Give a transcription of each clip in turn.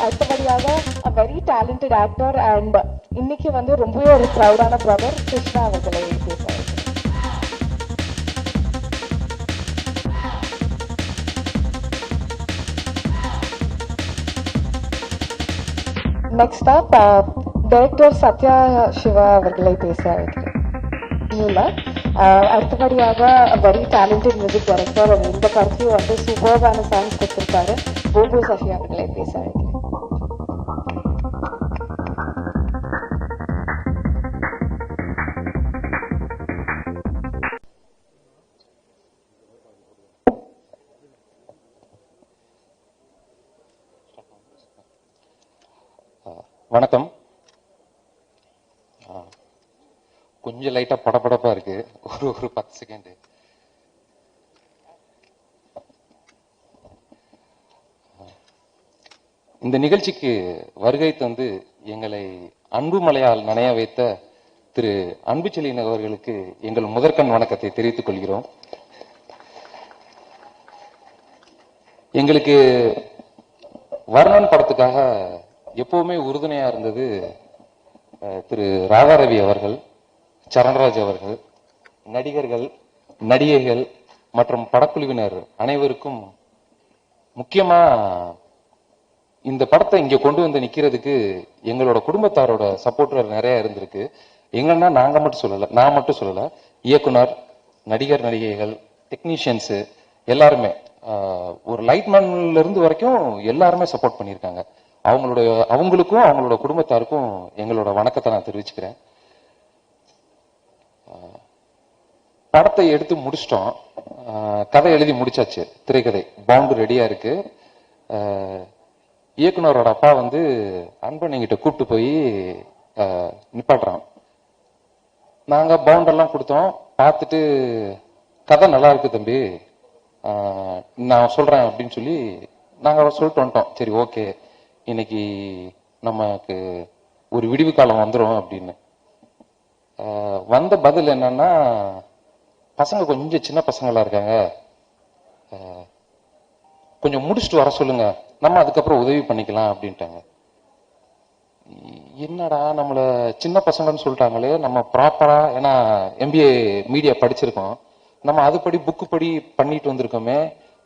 அடுத்தபடியாக a very talented actor and இன்னைக்கு வந்து ரொம்பவே ஒரு ப்ரௌடான பிரதர் கிருஷ்ணா அவர்களை பேசுவார். Next up director Sathya Siva அவர்களை பேசுவார். அடுத்தபடியாக வெரி டேலண்டட் மியூசிக் டைரக்டர் இந்த படத்தையும் வந்து சூப்பர்பான சாங்ஸ் கொடுத்திருக்காரு. பூபு சஃபி அவர்களை பேசுவார். வணக்கம். கொஞ்சம் லைட்டா படபடப்பா இருக்கு. ஒரு 10 செகண்ட். இந்த நிகழ்ச்சிக்கு வருகை தந்து எங்களை அன்பு மலையால் நனைய வைத்த திரு அன்புச்செழியன் அவர்களுக்கு எங்கள் முதற்கண் வணக்கத்தை தெரிவித்துக் கொள்கிறோம். எங்களுக்கு வர்ணன் படத்துக்காக எப்பவுமே உறுதுணையா இருந்தது திரு ராதாரவி அவர்கள், சரண்ராஜ் அவர்கள், நடிகர்கள், நடிகைகள் மற்றும் படக்குழுவினர் அனைவருக்கும் முக்கியமா இந்த படத்தை இங்க கொண்டு வந்து நிக்கிறதுக்கு எங்களோட குடும்பத்தாரோட சப்போர்ட் நிறைய இருந்திருக்கு. எங்கன்னா நான் மட்டும் சொல்லல, இயக்குனர், நடிகர், நடிகைகள், டெக்னீஷியன்ஸ் எல்லாருமே, ஒரு லைட்மேன்ல இருந்து வரைக்கும் எல்லாருமே சப்போர்ட் பண்ணியிருக்காங்க. அவங்களுக்கும் அவங்களோட குடும்பத்தாருக்கும் எங்களோட வணக்கத்தை நான் தெரிவிச்சுக்கிறேன். படத்தை எடுத்து முடிச்சிட்டோம். கதை எழுதி முடிச்சாச்சு. திரைக்கதை பவுண்டு ரெடியா இருக்கு. இயக்குனரோட அப்பா வந்து அன்பன் எங்கிட்ட கூப்பிட்டு போய் நிப்பாட்டுறான். நாங்க பவுண்டெல்லாம் கொடுத்தோம். பார்த்துட்டு கதை நல்லா இருக்கு தம்பி, நான் சொல்றேன் அப்படின்னு சொல்லி நாங்க சொல்லிட்டு வந்துட்டோம். சரி, ஓகே, இன்னைக்கு நமக்கு ஒரு விடிவு காலம் வந்துடும் அப்படின்னு. வந்த பதில் என்னன்னா, பசங்க கொஞ்சம் சின்ன பசங்களா இருக்காங்க, கொஞ்சம் முடிச்சுட்டு வர சொல்லுங்க, நம்ம அதுக்கப்புறம் உதவி பண்ணிக்கலாம் அப்படின்ட்டாங்க. என்னடா நம்மள சின்ன பசங்கன்னு சொல்லிட்டாங்களே, நம்ம ப்ராப்பரா, ஏன்னா MBA மீடியா படிச்சிருக்கோம், நம்ம அதுபடி புக்கு படி பண்ணிட்டு வந்திருக்கோமே,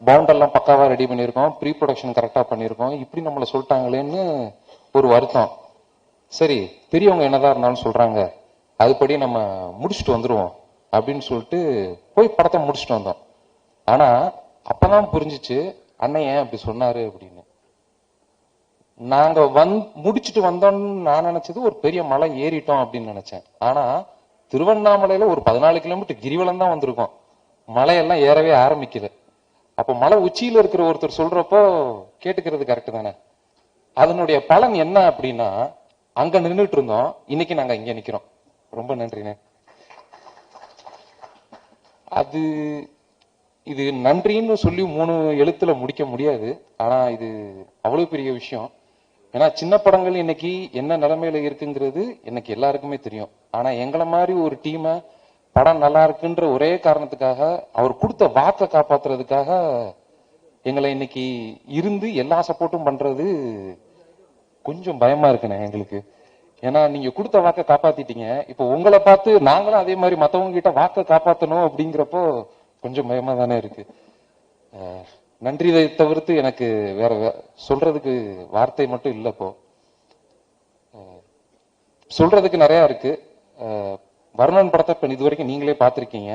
பவுண்டெல்லாம் பக்காவா ரெடி பண்ணியிருக்கோம், ப்ரீ ப்ரொடக்ஷன் கரெக்டா பண்ணியிருக்கோம், இப்படி நம்மள சொல்லிட்டாங்களேன்னு ஒரு வருத்தம். சரி, பெரியவங்க என்னதான் இருந்தாலும் சொல்றாங்க, அதுபடி நம்ம முடிச்சுட்டு வந்துருவோம் அப்படின்னு சொல்லிட்டு போய் படத்தை முடிச்சுட்டு வந்தோம். ஆனா அப்பதான் புரிஞ்சிச்சு அண்ணன் ஏன் அப்படி சொன்னாரு அப்படின்னு. நாங்க முடிச்சுட்டு வந்தோம்னு நான் நினைச்சது ஒரு பெரிய மலை ஏறிட்டோம் அப்படின்னு நினைச்சேன். ஆனா திருவண்ணாமலையில ஒரு 14 கிலோமீட்டர் கிரிவலம் தான் வந்திருக்கோம், மலையெல்லாம் ஏறவே ஆரம்பிக்கல. அப்ப மலை உச்சியில இருக்கிற ஒருத்தர் சொல்றப்போ கேட்டுக்கிறது கரெக்ட் தானே. அதனுடைய பலன் என்ன அப்படின்னா, அங்க நின்றுட்டு இருந்தோம், இன்னைக்கு நாங்க இங்க நிக்கிறோம். ரொம்ப நன்றிண்ணே. இது நன்றின்னு சொல்லி 3 எழுத்துல முடிக்க முடியாது. ஆனா இது அவ்வளவு பெரிய விஷயம். ஏன்னா சின்ன படங்கள் இன்னைக்கு என்ன நிலைமையில இருக்குங்கிறது எனக்கு எல்லாருக்குமே தெரியும். ஆனா எங்களை மாதிரி ஒரு டீமை படம் நல்லா இருக்குன்ற ஒரே காரணத்துக்காக, அவர் கொடுத்த வாக்கை காப்பாத்துறதுக்காக எங்களை இன்னைக்கு இருந்து எல்லா சப்போர்ட்டும் பண்றது கொஞ்சம் பயமா இருக்குண்ணே எங்களுக்கு. ஏன்னா நீங்க கொடுத்த வாக்கை காப்பாத்திட்டீங்க, இப்ப உங்களை பார்த்து நாங்களும் அதே மாதிரி மத்தவங்க கிட்ட வாக்கை காப்பாத்தணும் அப்படிங்கிறப்போ கொஞ்சம் பயமா தானே இருக்கு. நன்றி தவிர்த்து எனக்கு வேற சொல்றதுக்கு வார்த்தை மட்டும் இல்ல. இப்போ சொல்றதுக்கு நிறைய இருக்கு. வர்ணன் படத்தை இப்ப இதுவரைக்கும் நீங்களே பார்த்திருக்கீங்க.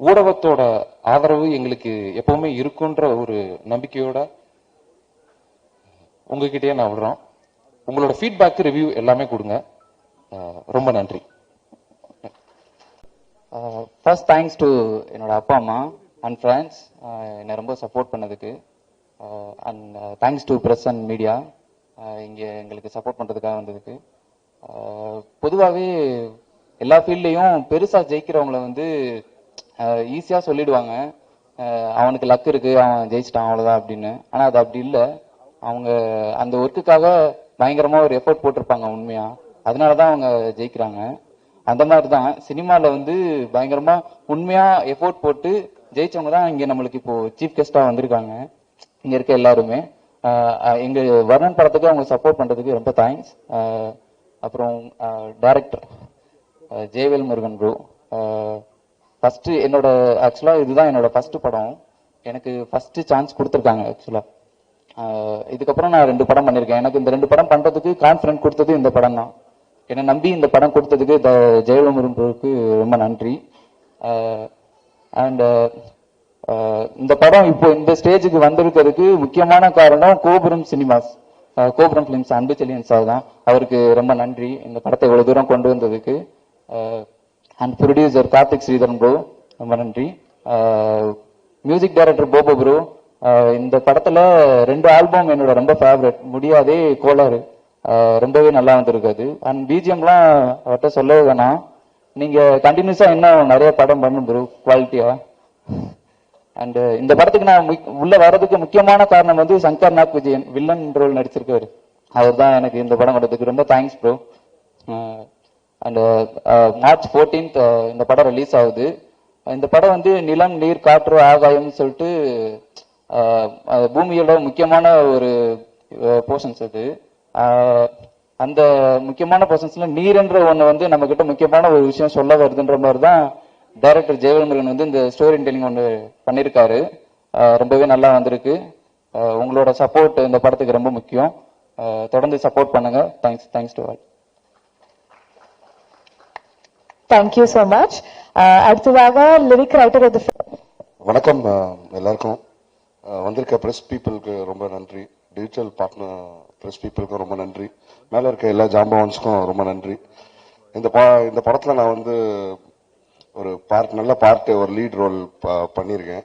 ஊடகத்தோட ஆதரவு எங்களுக்கு எப்பவுமே இருக்குன்ற ஒரு நம்பிக்கையோட உங்ககிட்டயே நான் விடுறோம். உங்களோட ஃபீட்பேக், ரிவ்யூ எல்லாமே கொடுங்க. ரொம்ப நன்றி. ஃபர்ஸ்ட் தேங்க்ஸ் டு என்னோட அப்பா அம்மா அண்ட் ஃப்ரெண்ட்ஸ் என்னை ரொம்ப சப்போர்ட் பண்ணதுக்கு. And thanks to press and media இங்கே எங்களுக்கு சப்போர்ட் பண்ணுறதுக்காக வந்ததுக்கு. பொதுவாகவே எல்லா ஃபீல்ட்லேயும் பெருசாக ஜெயிக்கிறவங்கள வந்து ஈஸியாக சொல்லிடுவாங்க, அவனுக்கு லக் இருக்குது, அவன் ஜெயிச்சிட்டான் அவ்வளோதான் அப்படின்னு. ஆனால் அது அப்படி இல்லை. அவங்க அந்த ஒர்க்குக்காக பயங்கரமாக ஒரு எஃபர்ட் போட்டிருப்பாங்க உண்மையாக, அதனால தான் அவங்க ஜெயிக்கிறாங்க. அந்த மாதிரி தான் சினிமாவில் வந்து பயங்கரமா உண்மையா எஃபோர்ட் போட்டு ஜெயிச்சவங்க தான் இங்க நம்மளுக்கு இப்போ சீஃப் கெஸ்டா வந்திருக்காங்க. இங்க இருக்க எல்லாருமே எங்க வர்ணன் படத்துக்கு அவங்க சப்போர்ட் பண்றதுக்கு ரொம்ப தேங்க்ஸ். அப்புறம் director Jayavel Murugan bro, first என்னோட ஆக்சுவலா இதுதான் என்னோட ஃபர்ஸ்ட் படம். எனக்கு ஃபர்ஸ்ட் சான்ஸ் கொடுத்துருக்காங்க ஆக்சுவலா. இதுக்கப்புறம் நான் 2 படம் பண்ணியிருக்கேன். எனக்கு இந்த 2 படம் பண்றதுக்கு கான்ஃபிடன்ஸ் கொடுத்தது இந்த படம் தான். என்னை நம்பி இந்த படம் கொடுத்ததுக்கு ஜெயவேல் முருகன் ப்ரோவுக்கு ரொம்ப நன்றி. அண்ட் இந்த படம் இப்போ இந்த ஸ்டேஜுக்கு வந்திருக்கிறதுக்கு முக்கியமான காரணம் கோபுரம் சினிமாஸ், கோபுரம் பிலிம்ஸ் அன்பு செல்லியன் சார் தான். அவருக்கு ரொம்ப நன்றி இந்த படத்தை இவ்வளவு தூரம் கொண்டு வந்ததுக்கு. And producer Karthik Sreedharan bro ரொம்ப நன்றி. மியூசிக் டைரக்டர் போபோ ப்ரோ, இந்த படத்துல 2 ஆல்பம் என்னோட ரொம்ப ஃபேவரட், முடியாதே கோளாறு ரொம்பவே நல்லா வந்திருக்காது. அண்ட் பிஜிஎம்லாம் அவர்கிட்ட சொல்லவே வேணாம். நீங்க கண்டினியூஸா இன்னும் நிறைய படம் பண்ணும் ப்ரோ குவாலிட்டியா. அண்ட் இந்த படத்துக்கு நான் உள்ள வர்றதுக்கு முக்கியமான காரணம் வந்து சங்கர் நாக் விஜயன் வில்லன் ரோல் நடிச்சிருக்காரு. அவர் தான் எனக்கு இந்த படம் கொடுத்ததுக்கு ரொம்ப thanks bro. And March 14th இந்த படம் ரிலீஸ் ஆகுது. இந்த படம் வந்து நிலம் நீர் காற்று ஆகாயம்னு சொல்லிட்டு பூமியோட முக்கியமான ஒரு போர்ஷன்ஸ் அது. அந்த முக்கியமான பர்சன்ஸ்ல நீர்ன்ற ஒண்ணு வந்து நம்ம கிட்ட முக்கியமான ஒரு விஷயம் சொல்ல வருதுன்ற மாதிரி தான் டைரக்டர் ஜெயவேல் முருகன் வந்து இந்த ஸ்டோரி டெல்லிங் ஒன்று பண்ணியிருக்காரு. ரொம்பவே நல்லா வந்திருக்கு. உங்களோட சப்போர்ட் இந்த படத்துக்கு ரொம்ப முக்கியம். தொடர்ந்து சப்போர்ட் பண்ணுங்க. Thanks to all. Thank you so much. அடுத்ததாக லிரிக் ரைட்டர் ஆஃப் தி வணக்கம் எல்லாருக்கும். வந்திருக்க பிரஸ் பீப்புளுக்கு ரொம்ப நன்றி. டிஜிட்டல் பார்ட்னர் பிரஸ் பீப்புளுக்கும் ரொம்ப நன்றி. மேல இருக்க எல்லா ஜாம்பவான்ஸ்க்கும் ரொம்ப நன்றி. இந்த படத்துல நான் வந்து ஒரு நல்ல பார்ட், ஒரு லீட் ரோல் பண்ணியிருக்கேன்.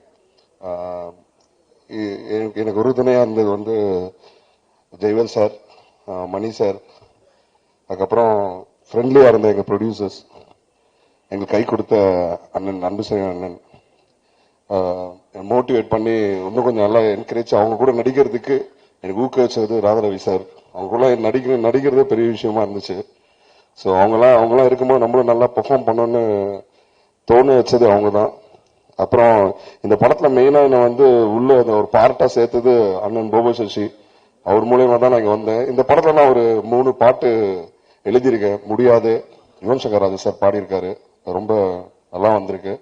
எனக்கு உறுதுணையா இருந்தது வந்து ஜெயவேல் சார், மணி சார், அதுக்கப்புறம் ஃப்ரெண்ட்லியா இருந்த எங்க ப்ரொடியூசர்ஸ், எங்களுக்கு கை கொடுத்த அண்ணன் அன்புசேகர் அண்ணன், மோட்டிவேட் பண்ணி இன்னும் கொஞ்சம் நல்லா என்கரேஜ், அவங்க கூட நடிக்கிறதுக்கு எனக்கு ஊக்குவிச்சது ராதாரவி சார். அவங்க கூட நடிக்கிறதே பெரிய விஷயமா இருந்துச்சு. ஸோ அவங்களாம் இருக்கும்போது நம்மளும் நல்லா பெர்ஃபார்ம் பண்ணணும்னு தோணு வச்சது அவங்க தான். அப்புறம் இந்த படத்துல மெயினா என்ன வந்து உள்ள ஒரு பார்ட்டா சேர்த்தது அண்ணன் போபோ சசி. அவர் மூலியமா தான் நான் இங்க வந்தேன். இந்த படத்துல நான் ஒரு 3 பாட்டு எழுதியிருக்கேன். முடியாது யுவன் சங்கர் ராஜா சார் பாடியிருக்காரு, ரொம்ப நல்லா வந்திருக்கு.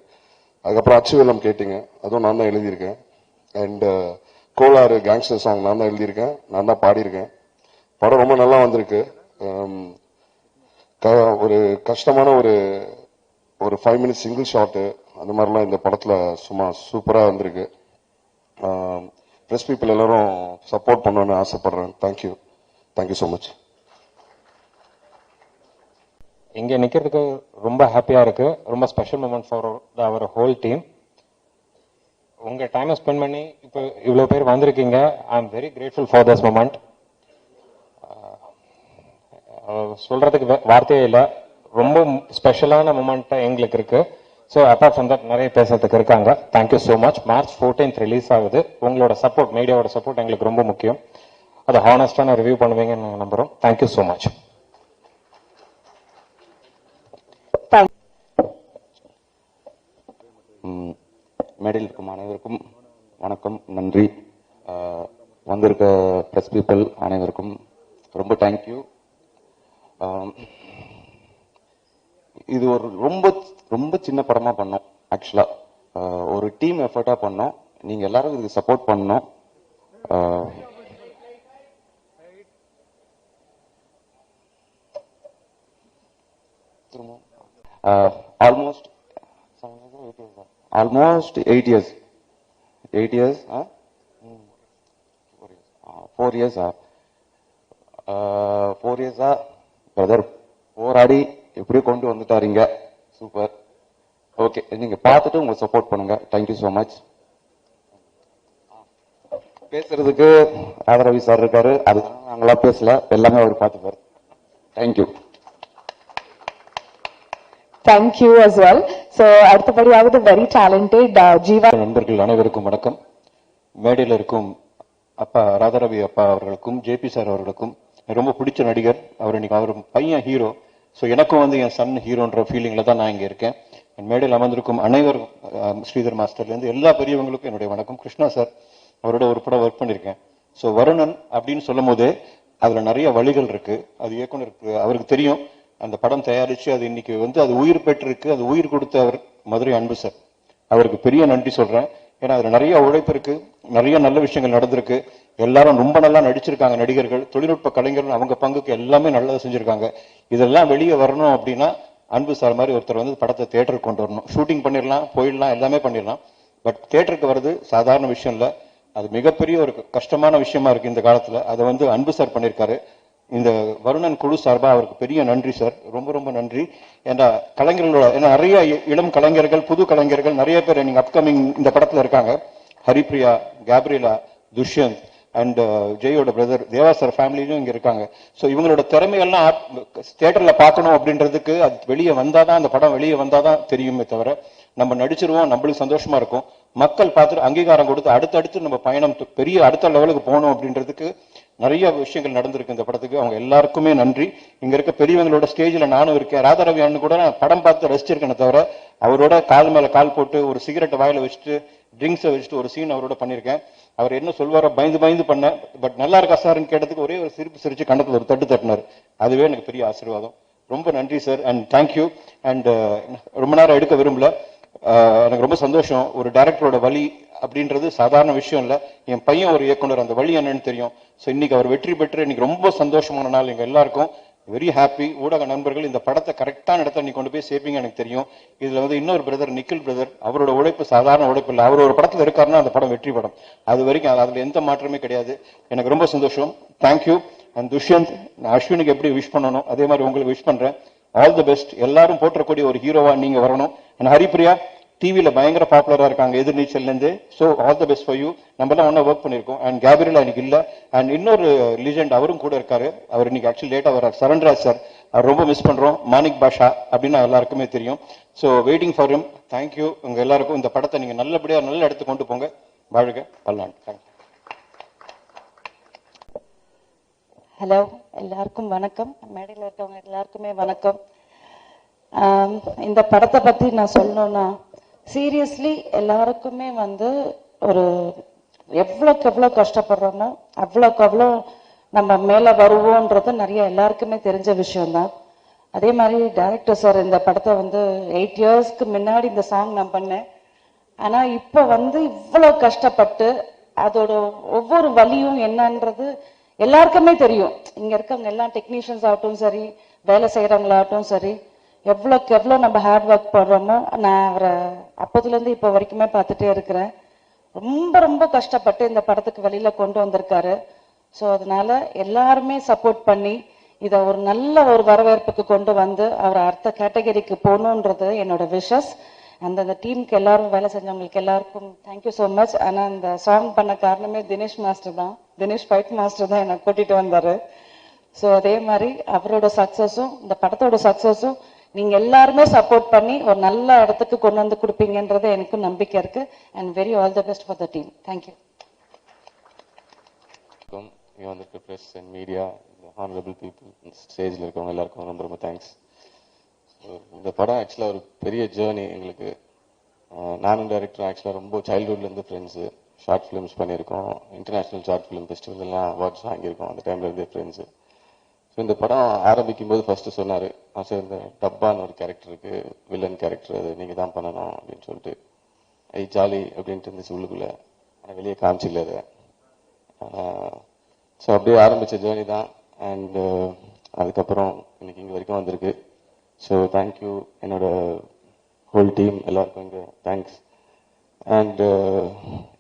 அதுக்கப்புறம் அச்சுவெல்லம் கேட்டீங்க, அதுவும் நான் தான் எழுதியிருக்கேன். அண்ட் கோளாறு கேங்ஸ்டர் சாங் நான் தான் எழுதியிருக்கேன், நான் தான் பாடியிருக்கேன். படம் ரொம்ப நல்லா வந்திருக்கு. ஒரு கஷ்டமான ஒரு 5 minutes சிங்கிள் ஷாட்டு அந்த மாதிரிலாம் இந்த படத்துல சும்மா சூப்பரா வந்திருக்கு. பிரஸ் பீப்புள் எல்லாரும் சப்போர்ட் பண்ணணும்னு ஆசைப்படுறேன். Thank you so much. இங்கே நிற்கிறதுக்கு ரொம்ப ஹாப்பியாக இருக்கு. ரொம்ப special moment for our whole team. உங்கள் டைமை ஸ்பெண்ட் பண்ணி இப்போ இவ்வளோ பேர் வந்திருக்கீங்க. I am very grateful for this moment. சொல்றதுக்கு வார்த்தையே இல்லை. ரொம்ப ஸ்பெஷலான மூமெண்ட் எங்களுக்கு இருக்கு. ஸோ அப்பார்ட் ஃப்ரம் தட் நிறைய பேசுறதுக்கு இருக்காங்க. Thank you so much. March 14th release ஆகுது. உங்களோட சப்போர்ட், மீடியாவோட சப்போர்ட் எங்களுக்கு ரொம்ப முக்கியம். அதை ஹானஸ்டான ரிவ்யூ பண்ணுவீங்கன்னு நாங்கள் நம்புறோம். Thank you so much. மேடையில் இருக்கும் அனைவருக்கும் வணக்கம், நன்றி. வந்திருக்க பிரஸ் பீப்புள் அனைவருக்கும் ரொம்ப தேங்க்யூ. இது ஒரு ரொம்ப ரொம்ப சின்ன படமா பண்ணோம். ஆக்சுவலா ஒரு டீம் எஃபர்ட்டா பண்ணோம். நீங்க எல்லாரும் இதுக்கு சப்போர்ட் பண்ணோம். ஆல்மோஸ்ட் 8 years 4 years பிரதர் போராடி எப்படியோ கொண்டு வந்துட்டாருங்க. சூப்பர். ஓகே, நீங்க பார்த்துட்டு உங்க சப்போர்ட் பண்ணுங்க. Thank you so much. பேசுறதுக்கு ராதாரவி சார் இருக்காரு, அது நாங்களா பேசல, எல்லாமே அவர் பார்த்துப்பாரு. Thank you. Thank you as well. So அடுத்தபடியாவது very talented ஜீவா. நண்பர்கள் அனைவருக்கும் வணக்கம். மேடையில் இருக்கும் அப்பா ராதாரவி அப்பா அவர்களுக்கும் ஜேபி சார் அவர்களுக்கும் ரொம்ப பிடிச்ச நடிகர் அவர். இன்னைக்கு அவர் பையன் ஹீரோ. ஸோ எனக்கும் வந்து என் சன் ஹீரோன்ற ஃபீலிங்ல தான் நான் இங்கே இருக்கேன். என் மேடையில் அமர்ந்திருக்கும் அனைவரும் ஸ்ரீதர் மாஸ்டர்லேருந்து எல்லா பெரியவங்களுக்கும் என்னுடைய வணக்கம். கிருஷ்ணா சார் அவரோட ஒரு படம் ஒர்க் பண்ணியிருக்கேன். ஸோ வருணன் அப்படின்னு சொல்லும் போதே அதில் நிறைய வழிகள் இருக்கு. அது இயக்குனருக்கு அவருக்கு தெரியும். அந்த படம் தயாரிச்சு அது இன்னைக்கு வந்து அது உயிர் பெற்றிருக்கு. அது உயிர் கொடுத்த அவர் மதுரை அன்பு சார், அவருக்கு பெரிய நன்றி சொல்றேன். ஏன்னா அதுல நிறைய உழைப்பு இருக்கு, நிறைய நல்ல விஷயங்கள் நடந்திருக்கு. எல்லாரும் ரொம்ப நல்லா நடிச்சிருக்காங்க. நடிகர்கள், தொழில்நுட்ப கலைஞர்கள் அவங்க பங்குக்கு எல்லாமே நல்லதை செஞ்சிருக்காங்க. இதெல்லாம் வெளியே வரணும் அப்படின்னா அன்பு சார் மாதிரி ஒருத்தர் வந்து படத்தை தியேட்டருக்கு கொண்டு வரணும். ஷூட்டிங் பண்ணிடலாம், போயிடலாம், எல்லாமே பண்ணிடலாம். பட் தியேட்டருக்கு வர்றது சாதாரண விஷயம் இல்லை. அது மிகப்பெரிய ஒரு கஷ்டமான விஷயமா இருக்கு இந்த காலத்துல. அதை வந்து அன்பு சார் பண்ணியிருக்காரு. இந்த வருணன் குழு சார்பா அவருக்கு பெரிய நன்றி சார், ரொம்ப ரொம்ப நன்றி. ஏன்னா கலைஞர்களோட நிறைய இளம் கலைஞர்கள், புது கலைஞர்கள் நிறைய பேர் நீங்க அப்கமிங் இந்த படத்துல இருக்காங்க. ஹரிப்ரியா, கேப்ரியலா, துஷ்யந்த் அண்ட் ஜெயோட பிரதர் தேவா சார் ஃபேமிலியும் இங்க இருக்காங்க. ஸோ இவங்களோட திறமையெல்லாம் தியேட்டர்ல பார்க்கணும் அப்படின்றதுக்கு அது வெளியே வந்தாதான், அந்த படம் வெளியே வந்தாதான் தெரியுமே தவிர நம்ம நடிச்சிருவோம், நம்மளுக்கு சந்தோஷமா இருக்கும். மக்கள் பார்த்துட்டு அங்கீகாரம் கொடுத்து அடுத்தடுத்து நம்ம பயணம் பெரிய அடுத்த லெவலுக்கு போகணும் அப்படின்றதுக்கு நிறைய விஷயங்கள் நடந்திருக்கு இந்த படத்துக்கு. அவங்க எல்லாருக்குமே நன்றி. இங்க இருக்க பெரியவங்களோட ஸ்டேஜ்ல நானும் இருக்கேன். ராதாரவி அண்ணன் கூட நான் படம் பார்த்து ரசிச்சிருக்கேன் தவிர அவரோட கால் மேல கால் போட்டு ஒரு சிகரெட்டை வாயில வச்சுட்டு ட்ரிங்க்ஸை வச்சுட்டு ஒரு சீன் அவரோட பண்ணியிருக்கேன். அவர் என்ன சொல்வாரோ பயந்து பயந்து பண்ணேன். பட் நல்லா இருக்கா சார்ன்னு கேட்டதுக்கு ஒரே ஒரு சிரிப்பு சிரிச்சு கண்டத்துல ஒரு தட்டு தட்டினார். அதுவே எனக்கு பெரிய ஆசீர்வாதம். ரொம்ப நன்றி சார் அண்ட் தேங்க்யூ. அண்ட் ரொம்ப நேரம் எடுக்க விரும்பல. எனக்கு ரொம்ப சந்தோஷம். ஒரு டைரக்டரோட வழி அப்படின்றது சாதாரண விஷயம் இல்லை. என் பையன் ஒரு இயக்குனர், அந்த வழி என்னன்னு தெரியும். ஸோ இன்னைக்கு அவர் வெற்றி பெற்று இன்னைக்கு ரொம்ப சந்தோஷமான நாள் எங்க எல்லாருக்கும். Very happy. ஊடக நண்பர்கள் இந்த படத்தை கரெக்டான இடத்த நீ கொண்டு போய் சேர்ப்பீங்க எனக்கு தெரியும். இதுல வந்து இன்னொரு பிரதர் நிக்கில் பிரதர், அவரோட உழைப்பு சாதாரண உழைப்பு இல்லை. அவர் ஒரு படத்துல இருக்காருன்னா அந்த படம் வெற்றி படம். அது வரைக்கும் அதுல எந்த மாற்றமே கிடையாது. எனக்கு ரொம்ப சந்தோஷம். தேங்க்யூ. அண்ட் துஷ்யந்த், நான் அஸ்வினுக்கு எப்படி விஷ் பண்ணணும் அதே மாதிரி உங்களுக்கு விஷ் பண்றேன். All the best. எல்லாரும் போற்றக்கூடிய ஒரு ஹீரோவா நீங்க வரணும். அண்ட் ஹரிப்ரியா டிவியில பயங்கர பாப்புலரா இருக்காங்க எதிர்நீச்சல்ல இருந்து. So all the best for you. நம்ம எல்லாம் ஒன்னா ஒர்க் பண்ணிருக்கோம். அண்ட் கேப்ரியலா இன்னைக்கு இல்ல. அண்ட் இன்னொரு லீஜெண்ட் அவரும் கூட இருக்காரு. அவர் இன்னைக்கு ஆக்சுவலி லேட்டா வர்றார், சரண்ராஜ் சார். அவர் ரொம்ப மிஸ் பண்றோம். மாணிக் பாஷா அப்படின்னு எல்லாருக்குமே தெரியும். So waiting for him. Thank you. உங்க எல்லாருக்கும் இந்த படத்தை நீங்க நல்லபடியா நல்ல இடத்துக்கு கொண்டு போங்க. வாழ்க பல்லாண்டு. தேங்க்யூ. ஹலோ, எல்லாருக்கும் வணக்கம். மேடையில் இருக்கவங்க எல்லாருக்குமே வணக்கம். இந்த படத்தை பத்தி நான் சொல்லணும்னா, சீரியஸ்லி எல்லாருக்குமே வந்து ஒரு எவ்வளோக்கு எவ்வளோ கஷ்டப்படுறோம்னா அவ்வளோக்கு அவ்வளோ நம்ம மேலே வருவோன்றது நிறைய எல்லாருக்குமே தெரிஞ்ச விஷயம்தான். அதே மாதிரி டைரக்டர் சார் இந்த படத்தை வந்து 8 இயர்ஸ்க்கு முன்னாடி இந்த சாங் நான் பண்ணேன். ஆனால் இப்போ வந்து இவ்வளோ கஷ்டப்பட்டு அதோட ஒவ்வொரு வலியும் என்னன்றது எல்லாருக்குமே தெரியும். இங்கே இருக்கவங்க எல்லாம் டெக்னீஷியன்ஸ் ஆகட்டும் சரி, வேலை செய்கிறவங்களாகட்டும் சரி, எவ்வளோக்கு எவ்வளோ நம்ம ஹார்ட் ஒர்க் பண்ணுறோமோ. நான் அவரை அப்போதுலேருந்து இப்போ வரைக்குமே பார்த்துட்டே இருக்கிறேன். ரொம்ப ரொம்ப கஷ்டப்பட்டு இந்த படத்துக்கு வெளியில கொண்டு வந்திருக்காரு. ஸோ அதனால எல்லாருமே சப்போர்ட் பண்ணி இதை ஒரு நல்ல ஒரு வரவேற்புக்கு கொண்டு வந்து அவர் அடுத்த கேட்டகரிக்கு போகணுன்றது என்னோட விஷஸ். அந்த டீமுக்கு எல்லாரும் வேலை செஞ்சவங்களுக்கு எல்லாருக்கும் தேங்க்யூ ஸோ மச். ஆனால் இந்த சாங் பண்ண காரணமே தினேஷ் மாஸ்டர் தான். தினேஷ் ஃபைட் மாஸ்டர் தான் என்னை கூட்டிட்டு வந்தாரு. ஸோ அதே மாதிரி அவரோட சக்சஸும் இந்த படத்தோட சக்சஸும் நீங்க எல்லாருமே சப்போர்ட் பண்ணி ஒரு நல்ல இடத்துக்கு கொண்டு வந்து கொடுப்பீங்கன்றது எனக்கும் நம்பிக்கை இருக்கு. And very all the best for the team. Thank you. இங்கே வந்திருக்க press and media, honourable people, ஸ்டேஜில் இருக்கவங்க எல்லாருக்கும் ரொம்ப ரொம்ப தேங்க்ஸ். இந்த படம் ஆக்சுவலாக ஒரு பெரிய ஜேர்னி எங்களுக்கு. நானும் டைரக்டரும் ஆக்சுவலாக ரொம்ப சைல்ட்ஹுட்லேருந்து ஃப்ரெண்ட்ஸு. ஷார்ட் ஃபிலிம்ஸ் பண்ணியிருக்கோம், இன்டர்நேஷ்னல் ஷார்ட் ஃபிலிம் ஃபெஸ்டிவல்லாம் அவார்ட்ஸ் வாங்கியிருக்கோம். அந்த டைம்ல இருந்தே ஃப்ரெண்ட்ஸு. ஸோ இந்த படம் ஆரம்பிக்கும் போது ஃபர்ஸ்ட் சொன்னார், சார் இந்த டப்பான்னு ஒரு கேரக்டர் இருக்கு, வில்லன் கேரக்டர், அது நீங்கள் தான் பண்ணணும் அப்படின்னு சொல்லிட்டு. ஜாலி அப்படின்ட்டு இருந்துச்சு உள்ளுக்குள்ள, ஆனால் வெளியே காமிச்சில்ல அதை. ஸோ அப்படியே ஆரம்பித்த ஜேர்னி தான். அண்ட் அதுக்கப்புறம் இன்னைக்கு இங்கே வரைக்கும் வந்திருக்கு. ஸோ தேங்க்யூ என்னோட ஹோல் டீம் எல்லாருக்கும் இங்கே தேங்க்ஸ். அண்ட்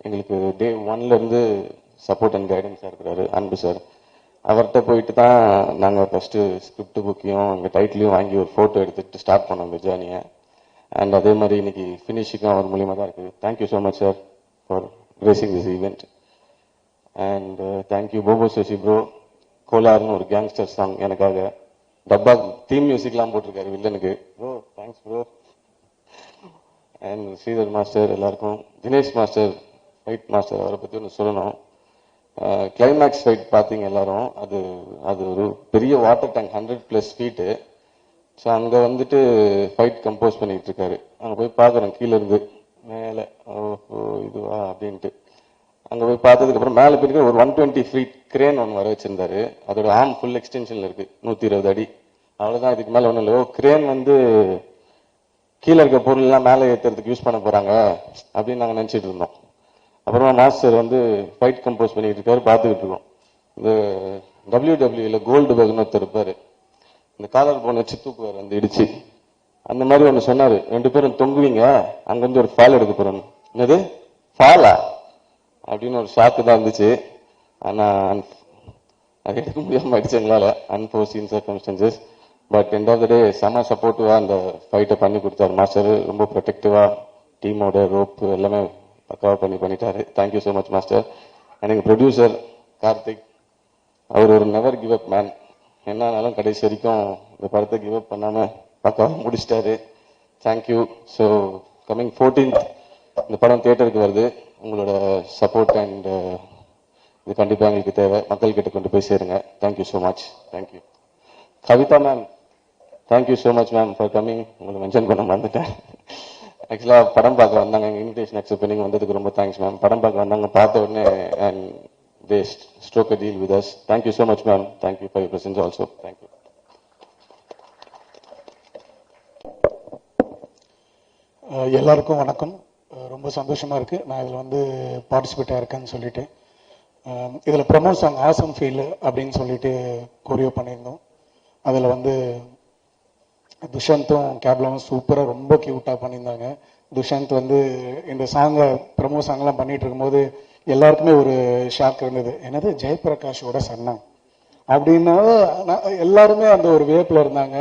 எங்களுக்கு டே 1லேருந்து சப்போர்ட் அண்ட் கைடன்ஸாக இருக்கிறாரு அன்பு சார். அவர்கிட்ட போயிட்டு தான் நாங்கள் ஃபர்ஸ்ட் ஸ்கிரிப்ட் புக்கையும் எங்கள் டைட்டிலையும் வாங்கி ஒரு ஃபோட்டோ எடுத்துட்டு ஸ்டார்ட் பண்ணோம் இந்த ஜேர்னியை. அண்ட் அதே மாதிரி இன்னைக்கு ஃபினிஷிங்கும் அவர் மூலியமாக தான் இருக்குது. Thank you so much sir for gracing this event. And thank you Bobo Sasi bro. கோலார்னு ஒரு கேங்ஸ்டர் சாங் எனக்காக டப்பா தீம் மியூசிக்லாம் போட்டிருக்காரு வில்லனுக்கு. Bro thanks bro. And Sridhar master எல்லாருக்கும். தினேஷ் மாஸ்டர் ஃபைட் மாஸ்டர், அவரை பற்றி ஒன்று சொல்லணும். கிளைமேக்ஸ் ஃபைட் பார்த்தீங்க எல்லாரும். அது ஒரு பெரிய வாட்டர் டேங்க் 100+ ஃபீட்டு. ஸோ அங்கே வந்துட்டு ஃபைட் கம்போஸ் பண்ணிட்டு இருக்காரு. அங்கே போய் பார்க்குறேன் கீழே இருந்து மேலே, ஓஹோ இதுவா அப்படின்ட்டு. அங்கே போய் பார்த்ததுக்கப்புறம் மேலே போய் ஒரு 120 ஃபீட் கிரேன் ஒன்று வர வச்சிருந்தாரு. அதோட ஆர்ம் ஃபுல் எக்ஸ்டென்ஷனில் இருக்கு, 120 அடி. அவ்வளோதான், இதுக்கு மேலே ஒன்றும் இல்லை. கிரேன் வந்து கீழே இருக்க பொருள்லாம் மேலே ஏற்றுறதுக்கு யூஸ் பண்ண போகிறாங்க அப்படின்னு நாங்கள் நினச்சிட்டு இருந்தோம். அப்புறமா மாஸ்டர் வந்து ஃபைட் கம்போஸ் பண்ணிட்டு இருக்காரு, பார்த்துக்கிட்டு இருக்கோம். இந்த WWEல கோல்டு பர்க்னு ஒருத்தர் இருப்பாரு, இந்த காலர் போன் வச்சு தூக்குவார் அந்த இடிச்சு. அந்த மாதிரி ஒன்று சொன்னாரு, 2 பேரும் தொங்குவீங்க, அங்கேருந்து ஒரு ஃபால் எடுக்க போறோம். என்னது ஃபாலா அப்படின்னு ஒரு ஷாக்கு தான் இருந்துச்சு. ஆனால் அது எடுக்க முடியாமல் ஆயிடுச்சு எங்களால், unforeseen circumstances. But end of the day செம சப்போர்ட்டிவா அந்த ஃபைட்டை பண்ணி கொடுத்தாரு மாஸ்டர். ரொம்ப ப்ரொடெக்டிவா டீமோட ரோப் எல்லாமே பக்காவா பண்ணிட்டாரு. Thank you so much master. எனக்கு ப்ரொடியூசர் கார்த்திக், அவர் ஒரு நெவர் கிவ் அப் மேன். என்னானாலும் கடைசி வரைக்கும் இந்த படத்தை கிவ் அப் பண்ணாம பக்காவா முடிச்சிட்டாரு. தேங்க்யூ. ஸோ கம்மிங் 14th இந்த படம் தியேட்டருக்கு வருது. உங்களோட சப்போர்ட் அண்ட் இது கண்டிப்பா எங்களுக்கு தேவை. மக்கள் கிட்ட கொண்டு போய் சேருங்க. Thank you so much. Thank you. Kavitha ma'am, thank you so much ma'am for coming. உங்களை மென்ஷன் பண்ண மறந்துட்டேன். ஆக்சுவலாக படம் பார்க்க வந்தாங்க, எங்கள் இன்விடேஷன் அக்செப்ட் பண்ணி வந்ததுக்கு ரொம்ப தேங்க்ஸ் மேம். படம் பார்க்க வந்தாங்க, பார்த்த உடனே and they stroke a deal with us. Thank you so much ma'am. Thank you for your presence also. Thank you. எல்லாருக்கும் வணக்கம். ரொம்ப சந்தோஷமா இருக்கு நான் இதில் வந்து பார்ட்டிசிபேட் ஆயிருக்கேன்னு சொல்லிட்டு. இதில் ப்ரமோ சாங் ஆசம் ஃபீல் அப்படின்னு சொல்லிட்டு கொரியோ பண்ணியிருந்தோம். அதில் வந்து துஷந்தும் கேப்லாவும் சூப்பராக ரொம்ப கியூட்டாக பண்ணியிருந்தாங்க. துஷந்த் வந்து இந்த சாங்கை ப்ரமோ சாங்லாம் பண்ணிட்டு இருக்கும்போது எல்லாருக்குமே ஒரு ஷாக் இருந்தது, என்னது ஜெயபிரகாஷோட சன்னா அப்படின்னா எல்லாருமே அந்த ஒரு வேப்பில் இருந்தாங்க.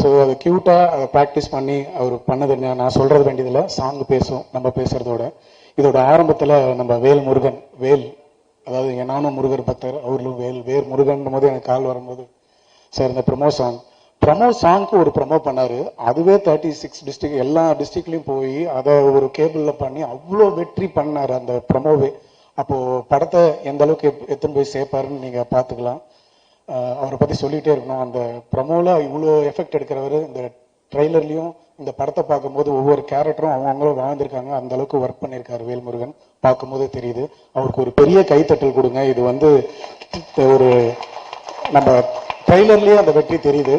ஸோ அது கியூட்டாக அதை ப்ராக்டிஸ் பண்ணி அவர் பண்ணது. நான் சொல்றது வேண்டியதில்லை, சாங் பேசும் நம்ம பேசுறதோட. இதோட ஆரம்பத்தில் நம்ம வேல் முருகன், வேல் அதாவது நானும் முருகர் பக்தர், அவர்களும் வேல் முருகன் போது எனக்கு கால் வரும்போது சார் இந்த ப்ரமோ சாங்க்கு ஒரு ப்ரமோ பண்ணாரு. அதுவே 36 டிஸ்ட்ரிக்ட் எல்லா டிஸ்ட்ரிக்ட்லையும் போய் அதை ஒரு கேபிளில் பண்ணி அவ்வளோ வெற்றி பண்ணார் அந்த ப்ரமோவே. அப்போ படத்தை எந்த அளவுக்கு எத்தனை போய் சேர்ப்பாருன்னு நீங்க பார்த்துக்கலாம். அவரை பத்தி சொல்லிட்டே இருக்கணும். அந்த ப்ரமோல இவ்வளோ எஃபெக்ட் எடுக்கிறவர் இந்த ட்ரெய்லர்லயும் இந்த படத்தை பார்க்கும்போது ஒவ்வொரு கேரக்டரும் அவங்களும் வாழ்ந்திருக்காங்க. அந்த அளவுக்கு ஒர்க் பண்ணியிருக்காரு வேல்முருகன், பார்க்கும்போதே தெரியுது. அவருக்கு ஒரு பெரிய கைத்தட்டல் கொடுங்க. இது வந்து ஒரு நம்ம ட்ரெய்லர்லயே அந்த வெற்றி தெரியுது.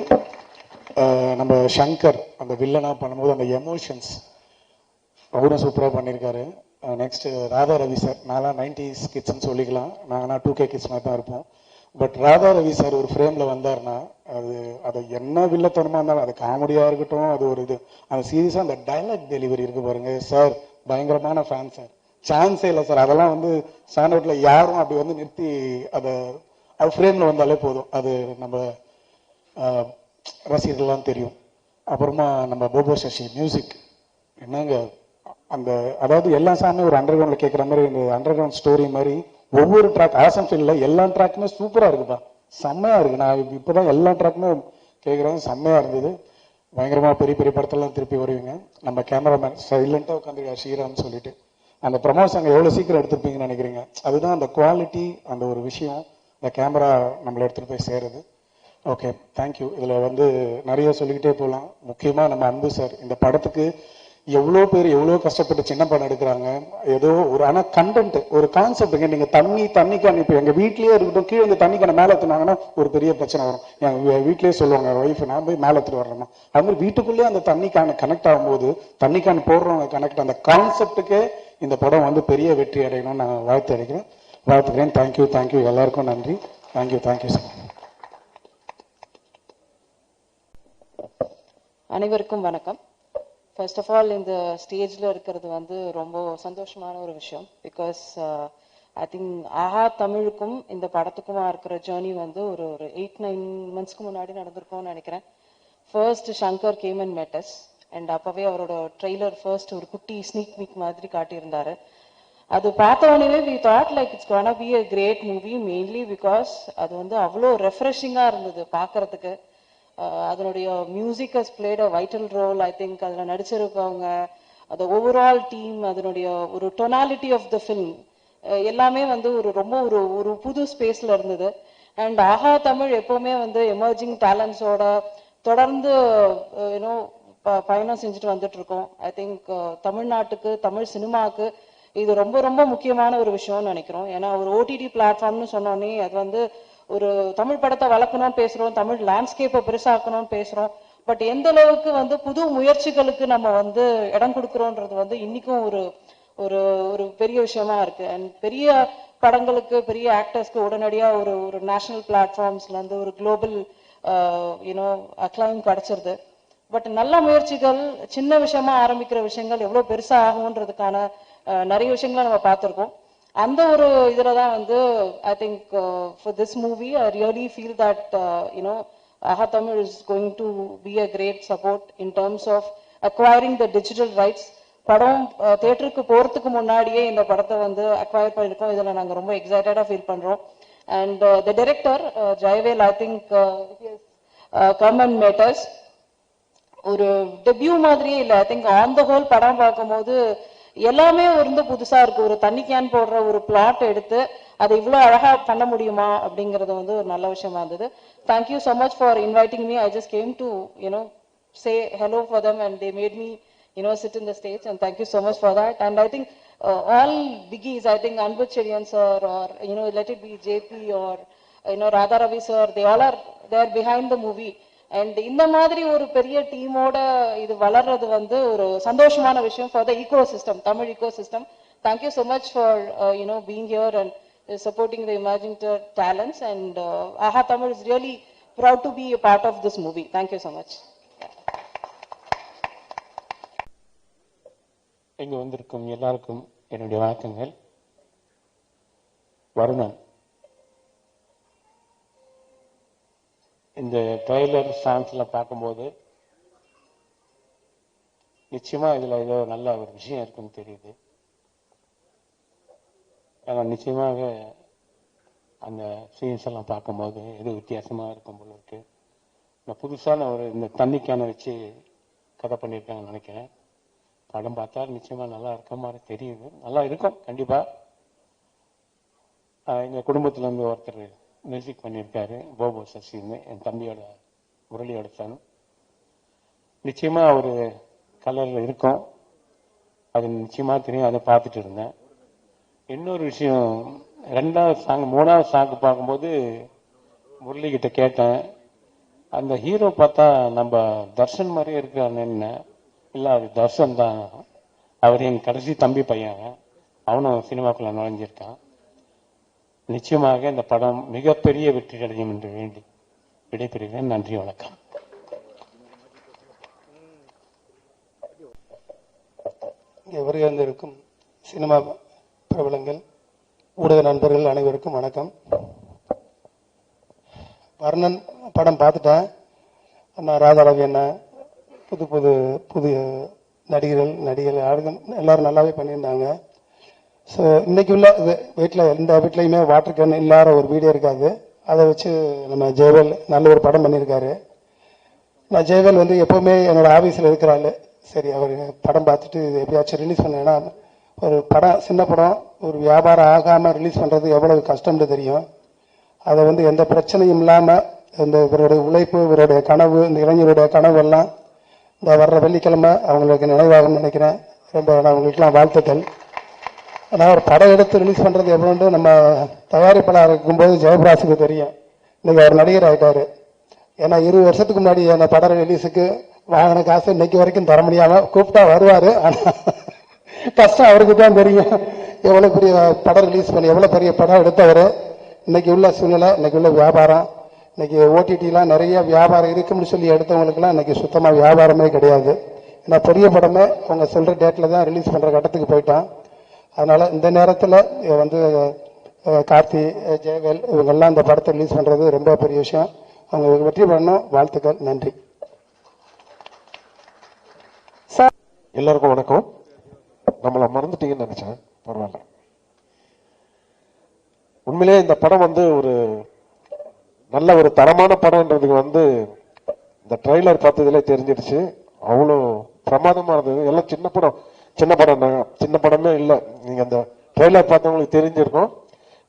நம்ம சங்கர் அந்த வில்லனா பண்ணும்போது அந்த எமோஷன்ஸ் அவரும் சூப்பரா பண்ணியிருக்காரு. நெக்ஸ்ட் ராதா ரவி சார், நான்லாம் 90s கிட்ஸ்ன்னு சொல்லிக்கலாம், நாங்கள் 2K கிட்ஸ் மாதிரி தான் இருப்போம். பட் ராதா ரவி சார் ஒரு ஃப்ரேம்ல வந்தாருன்னா அது என்ன வில்லத்தனமா இருந்தாலும், அது காமெடியா இருக்கட்டும், அது ஒரு இது அந்த சீரியஸா அந்த டைலாக் டெலிவரி இருக்கு பாருங்க சார், பயங்கரமான ஃபேன் சார். சான்ஸே இல்லை சார். அதெல்லாம் வந்து ஸ்டாண்டர்ட்ல யாரும் அப்படி வந்து நிறுத்தி அது ஃப்ரேம்ல வந்தாலே போதும், அது நம்ம ரசிகர்கள்லாம் தெரியும். அப்புறமா நம்ம போபோ சசி மியூசிக் என்னங்க, அந்த அதாவது எல்லா சாமே ஒரு அண்டர் கிரவுண்ட்ல கேட்குற மாதிரி, இந்த அண்டர் கிரவுண்ட் ஸ்டோரி மாதிரி ஒவ்வொரு ட்ராக் ஆசம் ஃபீல்ல எல்லா ட்ராக்குமே சூப்பரா இருக்குப்பா, செம்மையா இருக்கு. நான் இப்பதான் எல்லா ட்ராக்குமே கேட்குறேன், செம்மையா இருந்தது. பயங்கரமா பெரிய பெரிய படத்தெல்லாம் திருப்பி வருவீங்க. நம்ம கேமராமேன் சைலண்டா உட்காந்துருக்காரு ஸ்ரீராம்னு சொல்லிட்டு. அந்த ப்ரமோஸ் அங்கே எவ்வளவு சீக்கிரம் எடுத்துருப்பீங்கன்னு நினைக்கிறீங்க. அதுதான் அந்த குவாலிட்டி, அந்த ஒரு விஷயம், இந்த கேமரா நம்மளை எடுத்துட்டு போய் சேருது. Okay, thank you. இதுல வந்து நிறைய சொல்லிக்கிட்டே போகலாம். முக்கியமா நம்ம அன்பு சார், இந்த படத்துக்கு எவ்வளோ பேர் எவ்வளோ கஷ்டப்பட்டு சின்ன படம் எடுக்கிறாங்க. ஏதோ ஒரு ஆனால் கண்டென்ட் ஒரு கான்செப்டுங்க. நீங்க தண்ணிக்கு அனுப்பி எங்க வீட்லயே இருக்கட்டும், கீழே இந்த தண்ணிக்கான மேலே எடுத்துனாங்கன்னா ஒரு பெரிய பிரச்சனை வரும். எங்க வீட்லயே சொல்லுவாங்க ஒய்ஃப், நான் போய் மேலே எடுத்துட்டு வரணுமா. அது மாதிரி வீட்டுக்குள்ளேயே அந்த தண்ணிக்கான கனெக்ட் ஆகும்போது தண்ணிக்கான போடுறவங்க கனெக்ட், அந்த கான்செப்டுக்கே இந்த படம் வந்து பெரிய வெற்றி அடையணும்னு நான் வாழ்த்துக்கிறேன். தேங்க்யூ. எல்லாருக்கும் நன்றி. Thank you sir. அனைவருக்கும் வணக்கம். ஃபர்ஸ்ட் ஆஃப் ஆல் இந்த ஸ்டேஜில் இருக்கிறது வந்து ரொம்ப சந்தோஷமான ஒரு விஷயம். பிகாஸ் ஐ திங்க் ஆஹா தமிழுக்கும் இந்த படத்துக்குமா இருக்கிற ஜேர்னி வந்து ஒரு 8-9 months முன்னாடி நடந்திருக்கும்னு நினைக்கிறேன். ஃபர்ஸ்ட் சங்கர் கேம் அண்ட் மெட் அஸ் அண்ட் அப்பவே அவரோட ட்ரெய்லர் ஃபர்ஸ்ட் ஒரு குட்டி ஸ்னீக் பீக் மாதிரி காட்டியிருந்தாரு. அது பார்த்த உடனே we thought like it's gonna be a great movie, mainly because அது வந்து அவ்வளோ ரெஃப்ரெஷிங்காக இருந்தது பார்க்கறதுக்கு. அதனுடைய music has played a vital role. I think அதில் நடிச்சிருக்கவங்க, அந்த ஓவரால் டீம், அதனுடைய ஒரு டொனாலிட்டி ஆஃப் த ஃபில்ம் எல்லாமே வந்து ஒரு ரொம்ப ஒரு ஒரு புது ஸ்பேஸில் இருந்தது. அண்ட் ஆஹா தமிழ் எப்போவுமே வந்து எமர்ஜிங் டேலண்ட்ஸோட தொடர்ந்து யூனோ பயணம் செஞ்சுட்டு வந்துட்டு இருக்கோம். ஐ திங்க் தமிழ்நாட்டுக்கு, தமிழ் சினிமாவுக்கு இது ரொம்ப ரொம்ப முக்கியமான ஒரு விஷயம்னு நினைக்கிறோம். ஏன்னா ஒரு ஓடிடி பிளாட்ஃபார்ம்னு சொன்னோன்னே அது வந்து ஒரு தமிழ் படத்தை வளர்க்கணும்னு பேசுறோம், தமிழ் லேண்ட்ஸ்கேப்பை பெருசாக்கணும்னு பேசுறோம். பட் எந்த அளவுக்கு வந்து புது முயற்சிகளுக்கு நம்ம வந்து இடம் கொடுக்குறோன்றது வந்து இன்னைக்கும் ஒரு ஒரு ஒரு பெரிய விஷயமா இருக்கு. அண்ட் பெரிய படங்களுக்கு, பெரிய ஆக்டர்ஸ்க்கு உடனடியாக ஒரு ஒரு நேஷனல் பிளாட்ஃபார்ம்ஸ்ல இருந்து ஒரு குளோபல் யூனோ அக்ளைம் கிடைச்சிருது. பட் நல்ல முயற்சிகள், சின்ன விஷயமா ஆரம்பிக்கிற விஷயங்கள் எவ்வளோ பெருசா ஆகுன்றதுக்கான நிறைய விஷயங்களை நம்ம பார்த்துருக்கோம். அந்த ஒரு இதில் தான் வந்து I think for this movie I really feel that you know ஆஹா Tamil is going to be a great support in terms of acquiring the digital rights. படம் தியேட்டருக்கு போகிறதுக்கு முன்னாடியே இந்த படத்தை வந்து அக்வயர் பண்ணியிருக்கோம். இதில் நாங்கள் ரொம்ப எக்ஸைட்டடாக ஃபீல் பண்ணுறோம். And the director Jayavel, I think come and matters ஒரு டெபியூ மாதிரியே இல்லை. I think on the whole படம் பார்க்கும்போது எல்லாமே வந்து புதுசா இருக்கு. ஒரு தண்ணி கேன் போடுற ஒரு பிளாட் எடுத்து அதை இவ்வளோ அழகா பண்ண முடியுமா அப்படிங்கிறது வந்து ஒரு நல்ல விஷயமா இருந்தது. Thank you so much for inviting me. I just came to you know say hello for them and they made me sit in the stage, and thank you so much for that. And I think all biggies, I think Anbud Cheriyan sir, or let it be JP or Radha Ravi sir, they all are there behind the movie. And இந்த மாதிரி ஒரு பெரிய டீமோட இது வளர்றது வந்து ஒரு சந்தோஷமான விஷயம் for the ecosystem, Tamil ecosystem. Thank you so much for being here and supporting the emerging talents, and Aha Tamil is really proud to be a part of this movie. Thank you so much. இங்கு வந்திருக்கும் எல்லாருக்கும் என்னுடைய வணக்கங்கள். வருணன், இந்த trailer சாங்ஸ்ல பார்க்கும்போது நிச்சயமா இதுல ஏதோ நல்ல ஒரு விஷயம் இருக்குன்னு தெரியுது. நிச்சயமாக அந்த சீன்ஸ் எல்லாம் பார்க்கும்போது ஏதோ வித்தியாசமா இருக்கும் போல இருக்கு. இந்த புதுசான ஒரு இந்த தண்ணிக்கான வச்சு கதை பண்ணியிருக்காங்கன்னு நினைக்கிறேன். படம் பார்த்தா நிச்சயமா நல்லா இருக்க மாதிரி தெரியுது. நல்லா இருக்கும் கண்டிப்பா. எங்க குடும்பத்துல இருந்து ஒருத்தர் மியூசிக் பண்ணியிருக்காரு, போபோ சசின்னு, என் தம்பியோட முரளியோட சன். நிச்சயமா ஒரு கலர்ல இருக்கும், அது நிச்சயமா தெரியும். அதை பார்த்துட்டு இருந்தேன். இன்னொரு விஷயம், மூணாவது சாங்கு பார்க்கும்போது முரளி கிட்ட கேட்டேன், அந்த ஹீரோ பார்த்தா நம்ம தர்ஷன் மாதிரியே இருக்கான்னு. இல்லை, அது தர்ஷன் தான். அவர் என் கடைசி தம்பி பையன், அவனும் சினிமாக்குள்ள நுழைஞ்சிருக்கான். நிச்சயமாக இந்த படம் மிகப்பெரிய வெற்றி அடையும் என்று வேண்டி விடைபெறுகிறேன். நன்றி, வணக்கம். இங்கே வருகை வந்திருக்கும் சினிமா பிரபலங்கள், ஊடக நண்பர்கள் அனைவருக்கும் வணக்கம். வர்ணன் படம் பார்த்துட்டேன். அண்ணா ராதாரவி அண்ணா, புது நடிகர்கள் எல்லாரும் நல்லாவே பண்ணியிருந்தாங்க. ஸோ இன்னைக்கு உள்ள வீட்டில் எந்த வீட்லையுமே வாட்டர் கேன் இல்லாத ஒரு வீடியோ இருக்காது. அதை வச்சு நம்ம ஜெயவேல் நல்ல ஒரு படம் பண்ணியிருக்காரு. நான் ஜெயவேல் வந்து எப்போவுமே என்னோட ஆஃபீஸில் இருக்கிறாள். சரி, அவர் படம் பார்த்துட்டு எப்படியாச்சும் ரிலீஸ் பண்ணேன்னா, ஒரு படம் சின்ன படம் ஒரு வியாபாரம் ஆகாமல் ரிலீஸ் பண்ணுறது எவ்வளவு கஷ்டம்னு தெரியும். அதை வந்து எந்த பிரச்சனையும் இல்லாமல் இவருடைய உழைப்பு, இவருடைய கனவு, இந்த இளைஞருடைய கனவு எல்லாம் இந்த வர்ற வெள்ளிக்கிழமை அவங்களுக்கு நினைவாகும்னு நினைக்கிறேன். ரொம்ப நான் உங்களுக்கெல்லாம் வாழ்த்துக்கள். ஆனால் ஒரு படம் எடுத்து ரிலீஸ் பண்ணுறது எவ்வளோன்னு நம்ம தயாரிப்பாளர் இருக்கும்போது ஜெயபிராஸுக்கு தெரியும். இன்னைக்கு அவர் நடிகர் ஆகிட்டாரு. ஏன்னா 20 வருஷத்துக்கு முன்னாடி அந்த படம் ரிலீஸுக்கு வாங்கின காசு இன்னைக்கு வரைக்கும் தர முடியாமல் கூப்பிட்டா வருவார். ஆனால் கஷ்டம் அவருக்கு தான் தெரியும். எவ்வளோ பெரிய படம் ரிலீஸ் பண்ணி எவ்வளோ பெரிய படம் எடுத்தவர். இன்னைக்கு உள்ள சூழ்நிலை, இன்னைக்கு உள்ள வியாபாரம், இன்னைக்கு ஓடிடிலாம் நிறைய வியாபாரம் இருக்குன்னு சொல்லி எடுத்தவங்களுக்குலாம் இன்னைக்கு சுத்தமாக வியாபாரமே கிடையாது. ஏன்னா பெரிய படமே அவங்க சொல்கிற டேட்டில் தான் ரிலீஸ் பண்ணுற கட்டத்துக்கு போயிட்டான். அதனால இந்த நேரத்தில் வந்து கார்த்தி, ஜெயவேல் இவங்கெல்லாம் இந்த படத்தை ரிலீஸ் பண்ணுறது ரொம்ப பெரிய விஷயம். அவங்க வெற்றி பண்ணணும். வாழ்த்துக்கள். நன்றி. எல்லாருக்கும் வணக்கம். நம்மள மறந்துட்டீங்கன்னு நினைச்சேன், பரவாயில்ல. உண்மையிலேயே இந்த படம் ஒரு நல்ல ஒரு தரமான படம்ன்றதுக்கு இந்த ட்ரைலர் பார்த்ததுல தெரிஞ்சிடுச்சு. அவ்வளோ பிரமாதமா இருந்தது. எல்லாம் சின்ன படமே இல்லை. நீங்க அந்த ட்ரைலர் பார்த்தவங்களுக்கு தெரிஞ்சிருக்கும்.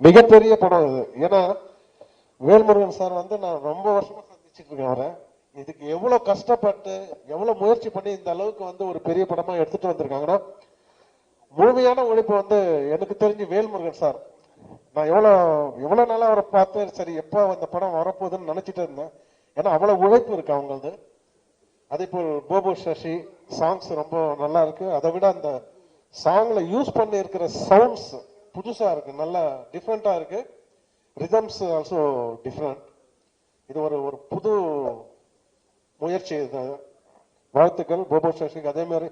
மிகப்பெரிய படம் இது. ஏன்னா வேல்முருகன் சார் நான் ரொம்ப வருஷமா சந்திச்சுட்டு இருக்கேன் அவரை. இதுக்கு எவ்வளவு கஷ்டப்பட்டு எவ்வளவு முயற்சி பண்ணி இந்த அளவுக்கு ஒரு பெரிய படமா எடுத்துட்டு வந்திருக்காங்கன்னா முழுமையான உழைப்பு எனக்கு தெரிஞ்சு வேல்முருகன் சார். நான் எவ்வளவு நாளா அவரை பார்த்து சரி எப்ப அந்த படம் வரப்போகுதுன்னு நினைச்சிட்டு இருந்தேன். ஏன்னா அவ்வளவு உழைப்பு இருக்கு அவங்களது. அதே போல் போபோ சசி சாங்ஸ் ரொம்ப நல்லா இருக்கு. அதை விட அந்த சாங்ல யூஸ் பண்ணி இருக்கிற சவுண்ட்ஸ் புதுசா இருக்கு, நல்லா டிஃப்ரெண்டா இருக்கு. Rhythms also different. இது ஒரு புது முயற்சி. வாழ்த்துக்கள் போபோ சசிக்கு. அதே மாதிரி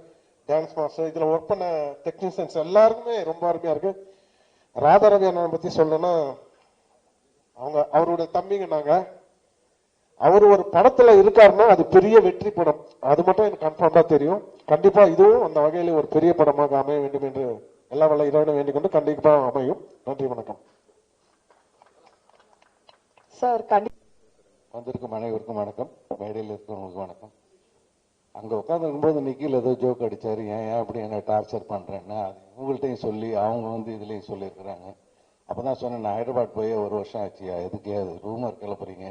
டான்ஸ் மாஸ்டர், இதுல ஒர்க் பண்ண டெக்னீஷியன்ஸ் எல்லாருக்குமே ரொம்ப அருமையா இருக்கு. ராதாரவி அண்ணனை பத்தி சொல்லணும்னா அவருடைய தம்பிங்க நாங்க. அவர் ஒரு படத்துல இருக்காருன்னா அது பெரிய வெற்றி படம், அது மட்டும் எனக்கு கன்ஃபார்மா தெரியும். கண்டிப்பா இதுவும் அந்த வகையில ஒரு பெரிய படமாக அமைய வேண்டும் என்று எல்லா வல்ல இறைவனை வேண்டிக் கொண்டு கண்டிப்பா அமையும். நன்றி, வணக்கம். சார் வந்திருக்கும் அனைவருக்கும் வணக்கம். மேடையில் இருக்கிறவங்களுக்கு வணக்கம். அங்க உட்காந்து இருக்கும்போது நிக்கில் ஏதோ ஜோக் அடிச்சாரு, ஏன் அப்படி என்ன டார்ச்சர் பண்றேன்னா அது இவங்கள்ட்டையும் சொல்லி அவங்க இதுலயும் சொல்லியிருக்கிறாங்க. அப்பதான் சொன்னேன், நான் ஹைதராபாத் போய் ஒரு வருஷம் ஆச்சு, எதுக்கே அது ரூமர் கிளப்புறீங்க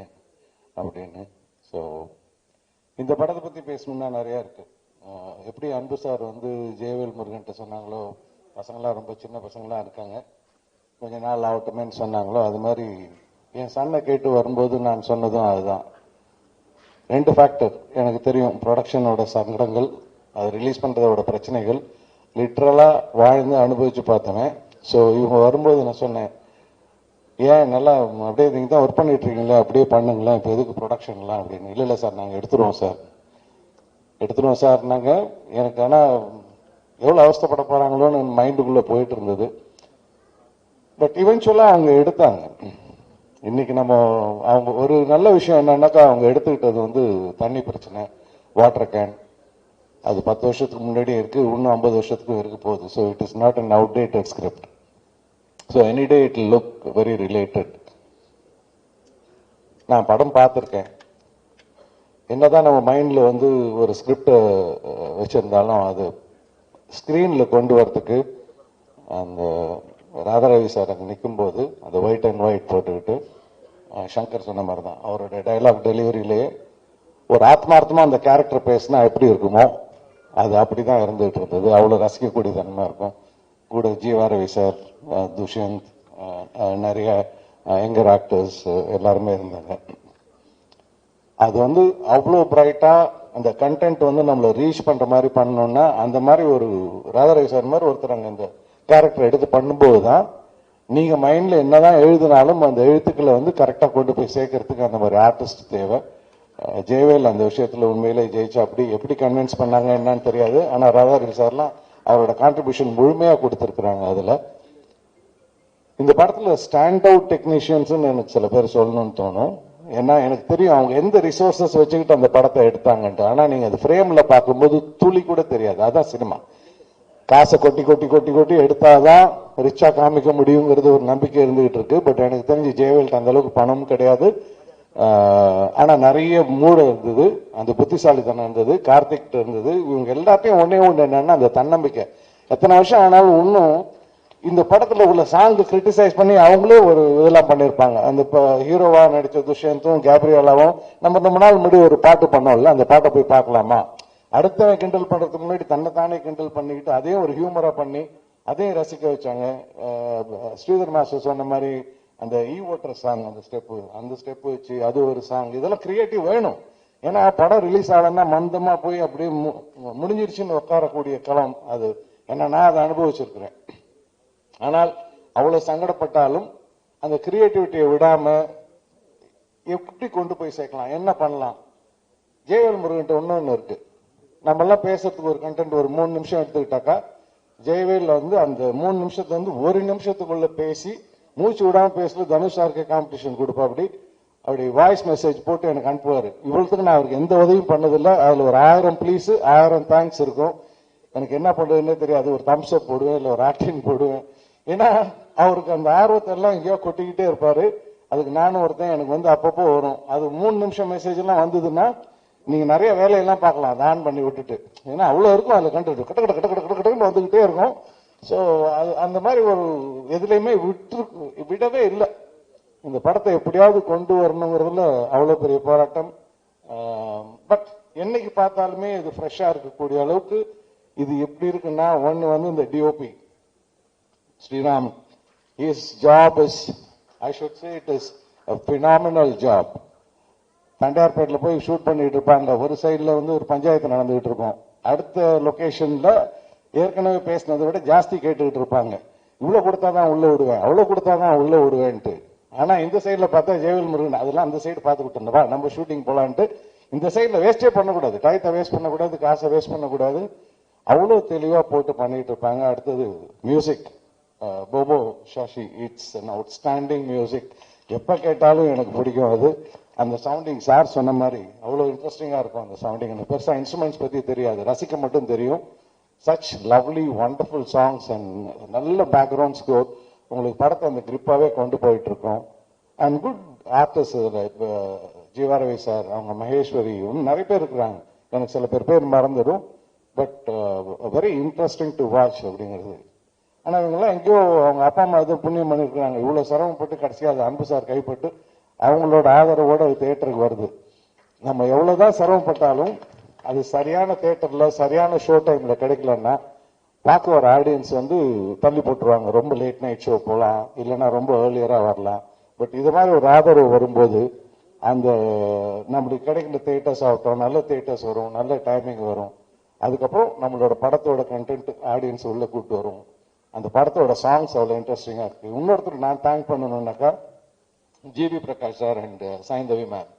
அப்படின்னு. ஸோ இந்த படத்தை பத்தி பேசணும்னா நிறைய இருக்கு. எப்படி அன்பு சார் ஜெயவேல் முருகன்ட்ட சொன்னாங்களோ, பசங்களாம் ரொம்ப சின்ன பசங்களாம் இருக்காங்க, கொஞ்ச நாள் ஆகட்டுமேன்னு சொன்னாங்களோ, அது மாதிரி என் சன்னை கேட்டு வரும்போது நான் சொன்னதும் அதுதான். 2 ஃபேக்டர் எனக்கு தெரியும். ப்ரொடக்ஷனோட சங்கடங்கள், அது ரிலீஸ் பண்றதோட பிரச்சனைகள், லிட்ரலா வாழ்ந்து அனுபவிச்சு பார்த்தவன். ஸோ இவங்க வரும்போது நான் சொன்னேன், ஏன் நல்லா அப்படியே நீங்க தான் ஒர்க் பண்ணிட்டு இருக்கீங்களா, அப்படியே பண்ணுங்களேன், இப்போ எதுக்கு ப்ரொடக்ஷன்லாம் அப்படின்னு. இல்லை சார், நாங்கள் எடுத்துருவோம் சார்னாங்க. எனக்கு ஆனால் எவ்வளோ அவஸ்தைப்பட போறாங்களோன்னு மைண்டுக்குள்ள போயிட்டு இருந்தது. பட் இவென்ச்சுவலா அவங்க எடுத்தாங்க. இன்னைக்கு அவங்க ஒரு நல்ல விஷயம் என்னன்னாக்கா, அவங்க எடுத்துக்கிட்டது தண்ணி பிரச்சனை, வாட்டர் கேன். அது 10 வருஷத்துக்கு முன்னாடியே இருக்கு, இன்னும் 50 வருஷத்துக்கும் இருக்க போகுது. So it is not an outdated script. So any day it look very related. நான் படம் பார்த்துருக்கேன். என்னதான் நம்ம மைண்ட்ல ஒரு ஸ்கிரிப்ட் வச்சிருந்தாலும் அது ஸ்கிரீன்ல கொண்டு வரதுக்கு அந்த ராதாரவி சார் அங்கே நிற்கும்போது அந்த ஒயிட் அண்ட் ஒயிட் போட்டுக்கிட்டு, சங்கர் சொன்ன மாதிரி தான் அவரோட டைலாக் டெலிவரியிலேயே ஒரு ஆத்மார்த்தமா அந்த கேரக்டர் பேசினா எப்படி இருக்குமோ அது அப்படிதான் இருந்துகிட்டு இருந்தது. அவ்வளோ ரசிக்கக்கூடிய தன்மை இருக்கும். கூட ஜீவாரவி சார், துஷ்யந்த், நிறைய யங்கர் ஆக்டர்ஸ் எல்லாருமே இருந்தாங்க. அது அவ்வளோ பிரைட்டா அந்த கண்டென்ட் நம்மளை ரீச் பண்ற மாதிரி பண்ணணும்னா, அந்த மாதிரி ஒரு ராதாரவி சார் மாதிரி ஒருத்தர் அங்கே இந்த கேரக்டர் எடுத்து பண்ணும்போது தான் நீங்க மைண்ட்ல என்னதான் எழுதினாலும் அந்த எழுத்துக்களை கரெக்டா கொண்டு போய் சேர்க்கறதுக்கு அந்த மாதிரி ஆர்டிஸ்ட் தேவை. ஜெயவேல் அந்த விஷயத்துல உண்மையிலே ஜெயிச்சா. அப்படி எப்படி கன்வின்ஸ் பண்ணாங்க என்னன்னு தெரியாது. ஆனா ராதாரவி சார்லாம் அவரோட கான்ட்ரிபியூஷன் முழுமையா கொடுத்திருக்கிறாங்க. அதுல இந்த படத்துல ஸ்டாண்ட் அவுட் டெக்னீஷியன்ஸ் எனக்கு சில பேர் சொல்லணும்னு தோணும். ஏன்னா எனக்கு தெரியும் அவங்க எந்த ரிசோர்சஸ் வச்சுக்கிட்டு அந்த படத்தை எடுத்தாங்கன்ட்டு. ஆனா நீங்க அது ஃப்ரேம்ல பார்க்கும்போது துளி கூட தெரியாது. அதான் சினிமா. காசை கொட்டி கொட்டி கொட்டி கொட்டி எடுத்தாதான் ரிச்சா காமிக்க முடியுங்கிறது ஒரு நம்பிக்கை இருந்துகிட்டு இருக்கு. பட் எனக்கு தெரிஞ்சு ஜெயவேல்ட்டு அந்த அளவுக்கு பணமும் கிடையாது. ஆனா நிறைய மூட இருந்தது, அந்த புத்திசாலித்தனம் இருந்தது, கார்த்திக் இருந்தது. இவங்க எல்லாத்தையும் ஒன்னே ஒன்று என்னன்னா அந்த தன்னம்பிக்கை. எத்தனை வருஷம் ஆனாலும் இன்னும் இந்த படத்துல உள்ள சாங்கு கிரிட்டிசைஸ் பண்ணி அவங்களே ஒரு இதெல்லாம் பண்ணிருப்பாங்க. அந்த ஹீரோவா நடிச்ச துஷ்யந்தும் கேப்ரியாலாவும் நம்ம நாள் முன்னாடி ஒரு பாட்டு பண்ணோம்ல, அந்த பாட்டை போய் பார்க்கலாமா, அடுத்தவன் கிண்டல் பண்றதுக்கு முன்னாடி தன்னைத்தானே கிண்டல் பண்ணிக்கிட்டு அதையும் ஒரு ஹியூமரா பண்ணி அதையும் ரசிக்க வச்சாங்க. ஸ்ரீதர் மாஸ்டர் சொன்ன மாதிரி அந்த ஓட்டர் சாங், அந்த ஸ்டெப் வச்சு அது ஒரு சாங், இதெல்லாம் கிரியேட்டிவ் வேணும். ஏன்னா படம் ரிலீஸ் ஆகலன்னா மந்தமா போய் அப்படியே முடிஞ்சிருச்சுன்னு உட்காரக்கூடிய களம் அது. ஏன்னா நான் அதை அனுபவிச்சிருக்கிறேன். ஆனால் அவ்வளவு சங்கடப்பட்டாலும் அந்த கிரியேட்டிவிட்டியை விடாம எப்படி கொண்டு போய் சேர்க்கலாம், என்ன பண்ணலாம். ஜெயவேல் முருகன் ஒன்னு இருக்கு. நம்ம எல்லாம் பேசுறதுக்கு ஒரு கண்டென்ட் ஒரு 3 நிமிஷம் எடுத்துக்கிட்டாக்கா, ஜெயவேல் அந்த 3 நிமிஷத்தை 1 நிமிஷத்துக்குள்ள பேசி மூச்சு விடாம பேசல தனுஷ் சாருக்கு காம்படிஷன் கொடுப்பா. அப்படி வாய்ஸ் மெசேஜ் போட்டு எனக்கு அனுப்புவாரு. இவ்வளவுக்கு நான் அவருக்கு எந்த உதவியும் பண்ணதில்லை. அதுல ஒரு 1000 ப்ளீஸ் 1000 தேங்க்ஸ் இருக்கும். எனக்கு என்ன பண்றதுன்னே தெரியாது. ஒரு தம்ஸ் அப் போடுவேன், இல்லை ஒரு ஆக்டிங் போடுவேன். ஏன்னா அவருக்கு அந்த ஆர்வத்தை எல்லாம் எங்கேயோ கொட்டிக்கிட்டே இருப்பாரு. அதுக்கு நானும் ஒருத்தன், எனக்கு வந்து அப்பப்போ வரும். அது 3 நிமிஷம் மெசேஜ் எல்லாம் வந்ததுன்னா நீங்க நிறைய வேலையெல்லாம் பார்க்கலாம் அதை ஆன் பண்ணி விட்டுட்டு. ஏன்னா அவ்வளவு இருக்கும் அதுல கண்டு கட்ட கட்ட கட்ட கட்ட கட்டன்னு வந்துகிட்டே இருக்கும். ஸோ அது அந்த மாதிரி ஒரு எதுலையுமே விடவே இல்லை. இந்த படத்தை எப்படியாவது கொண்டு வரணுங்கிறதுல அவ்வளவு பெரிய போராட்டம். பட் என்னைக்கு பார்த்தாலுமே இது ஃப்ரெஷ்ஷா இருக்கக்கூடிய அளவுக்கு இது எப்படி இருக்குன்னா, ஒன்னு வந்து இந்த DOP Sriram, his job is, I should say it is a phenomenal job. தண்டையார்பேட்ல போய் ஷூட் பண்ணிட்டு இருப்பாங்க. ஒரு சைடுல வந்து ஒரு பஞ்சாயத்து நடந்துகிட்டு இருக்கும், அடுத்த லொகேஷன்ல ஏற்கனவே பேசினதை விட ஜாஸ்தி கேட்டுக்கிட்டு இருப்பாங்க. இவ்வளவு கொடுத்தாதான் உள்ள விடுவேன், அவ்வளவு கொடுத்தாதான் உள்ள விடுவேன்ட்டு. ஆனா இந்த சைடுல பார்த்தா ஜெயவேல் முருகன் அதெல்லாம் அந்த சைடு பார்த்துக்கிட்டு இருந்தவா நம்ம ஷூட்டிங் போலான்ட்டு. இந்த சைடுல வேஸ்டே பண்ணக்கூடாது, டயத்தை வேஸ்ட் பண்ணக்கூடாது, காசை வேஸ்ட் பண்ணக்கூடாது. அவ்வளவு தெளிவா போட்டு பண்ணிட்டு இருப்பாங்க. அடுத்தது music, Bobo Shashi, it's an outstanding music. எப்ப கேட்டாலும் எனக்கு பிடிக்கும் அது. அந்த சவுண்டிங் சார் சொன்ன மாதிரி அவ்வளவு இன்ட்ரெஸ்டிங்கா இருக்கும் அந்த சவுண்டிங். எனக்கு பெருசா இன்ஸ்ட்ருமெண்ட்ஸ் பத்தி தெரியாது, ரசிக்க மட்டும் தெரியும். Such lovely wonderful songs and நல்ல பேக்ரவுண்ட் ஸ்கோர். உங்களுக்கு படத்தை அந்த கிரிப்பாவே கொண்டு போயிட்டு இருக்கோம். And good artist, Jeevaravi sir, அவங்க மகேஸ்வரி, நிறைய பேர் இருக்கிறாங்க. எனக்கு சில பேர் மறந்துடும். But very interesting to watch அப்படிங்கிறது. ஆனா இவங்கெல்லாம் எங்கேயோ அவங்க அப்பா அம்மா எதுவும் புண்ணியம் பண்ணிருக்கிறாங்க. இவ்வளவு சிரமப்பட்டு கடைசியாக அது அன்பு சார் கைப்பட்டு அவங்களோட ஆதரவோட அது தியேட்டருக்கு வருது. நம்ம எவ்வளவுதான் சிரமப்பட்டாலும் அது சரியான தியேட்டர்ல சரியான ஷோ டைம்ல கிடைக்கலன்னா பார்க்க ஒரு ஆடியன்ஸ் வந்து தள்ளி போட்டுருவாங்க. ரொம்ப லேட் நைட் ஷோ போகலாம், இல்லைன்னா ரொம்ப ஏர்லியரா வரலாம். பட் இது மாதிரி ஒரு ஆதரவு வரும்போது அந்த நம்மளுக்கு கிடைக்கிற தியேட்டர்ஸ் ஆகட்டும், நல்ல தியேட்டர்ஸ் வரும், நல்ல டைமிங் வரும். அதுக்கப்புறம் நம்மளோட படத்தோட கண்டென்ட் ஆடியன்ஸ் உள்ள கூப்பிட்டு வரும். அந்த படத்தோட சாங்ஸ் அவ்வளவு இன்ட்ரெஸ்டிங்கா இருக்கு. இன்னொருத்தர் நான் தேங்க் பண்ணணும்னாக்கா GV Prakash sir and Saindhavi ma'am.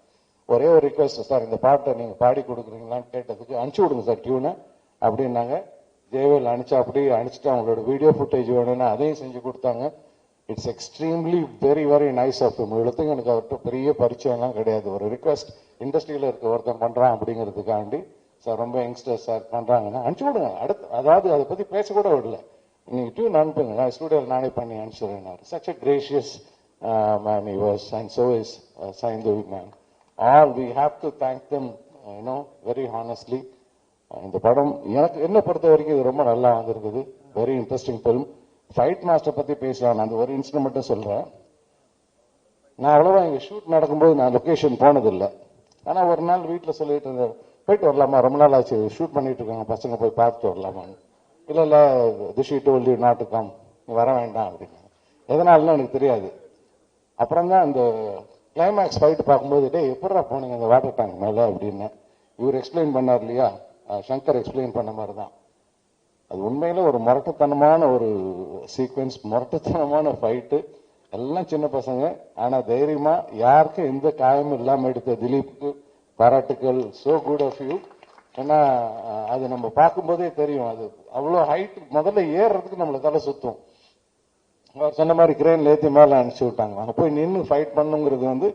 ஒரே ஒரு ரிக்வெஸ்ட் சார், இந்த பாட்டை நீங்க பாடி கொடுக்குறீங்களான்னு கேட்டதுக்கு அனுப்பிச்சு விடுங்க சார் டியூனை அப்படின்னாங்க. ஜெயவேல் அனுப்பிச்சா அப்படி அனுப்பிச்சுட்டு அவங்களோட வீடியோ ஃபுட்டேஜ் வேணும்னா அதையும் செஞ்சு கொடுத்தாங்க. It's extremely very very nice of him. இவ்வளோத்துக்கு எனக்கு அவர்கிட்ட பெரிய பரிச்சயம்லாம் கிடையாது. ஒரு ரிக்வெஸ்ட் இண்டஸ்ட்ரியில இருக்க ஒருத்தன் பண்றான் அப்படிங்கிறதுக்காண்டி, சார் ரொம்ப யங்ஸ்டர்ஸ் சார் பண்றாங்கன்னா அனுப்பிச்சு விடுங்க. அடுத்து அதாவது அதை பத்தி பேசக்கூட விடல, நீங்க டியூன் அனுப்புங்க, நான் ஸ்டூடியோவில் நானே பண்ணி அனுப்பிச்சுடுறேன். Such a gracious ma'am he was, and so is Saindavi ma'am. All we have to thank them, very honestly. இந்த படம் எனக்கு என்ன பொறுத்த வரைக்கும் இது ரொம்ப நல்லா வந்திருக்குது. Very interesting film. Fight master பத்தி பேசலாம், அந்த ஒரு இன்சிடென்ட் மட்டும் சொல்றேன். நான் அவ்வளவா இங்க ஷூட் நடக்கும்போது நான் லொகேஷன் போனதில்லை. ஆனா ஒரு நாள் வீட்டில் சொல்லிட்டு இருந்தேன், போயிட்டு வரலாமா, ரொம்ப நாள் ஆச்சு ஷூட் பண்ணிட்டு இருக்காங்க பசங்க, போய் பார்த்துட்டு வரலாமான்னு. இல்ல திஷி told you not to come, நீ வர வேண்டாம் அப்படின்னு. எதனாலன்னு எனக்கு தெரியாது. அப்புறம் தான் அந்த கிளைமேக்ஸ் ஃபைட் பார்க்கும்போது, டே எப்படா போனீங்க அந்த வாட்டர் டேங்க் மேல அப்படின்னு இவர் எக்ஸ்பிளைன் பண்ணார் இல்லையா, சங்கர் எக்ஸ்பிளைன் பண்ண மாதிரி தான். அது உண்மையில ஒரு முரட்டுத்தனமான ஒரு சீக்வன்ஸ், முரட்டுத்தனமான ஃபைட்டு. எல்லாம் சின்ன பசங்க, ஆனா தைரியமா யாருக்கும் எந்த காயமும் இல்லாம எடுத்த திலீப்புக்கு பாராட்டுக்கள். So good of you. ஏன்னா அது நம்ம பார்க்கும்போதே தெரியும், அது அவ்வளோ ஹைட். முதல்ல ஏறுறதுக்கு நம்மள தலை சுத்தும். அவர் சொன்ன மாதிரி கிரேன்ல ஏற்றி மேல அனுப்பிச்சு விட்டாங்க. அங்க போய் நின்று ஃபைட் பண்ணுங்கிறது வந்து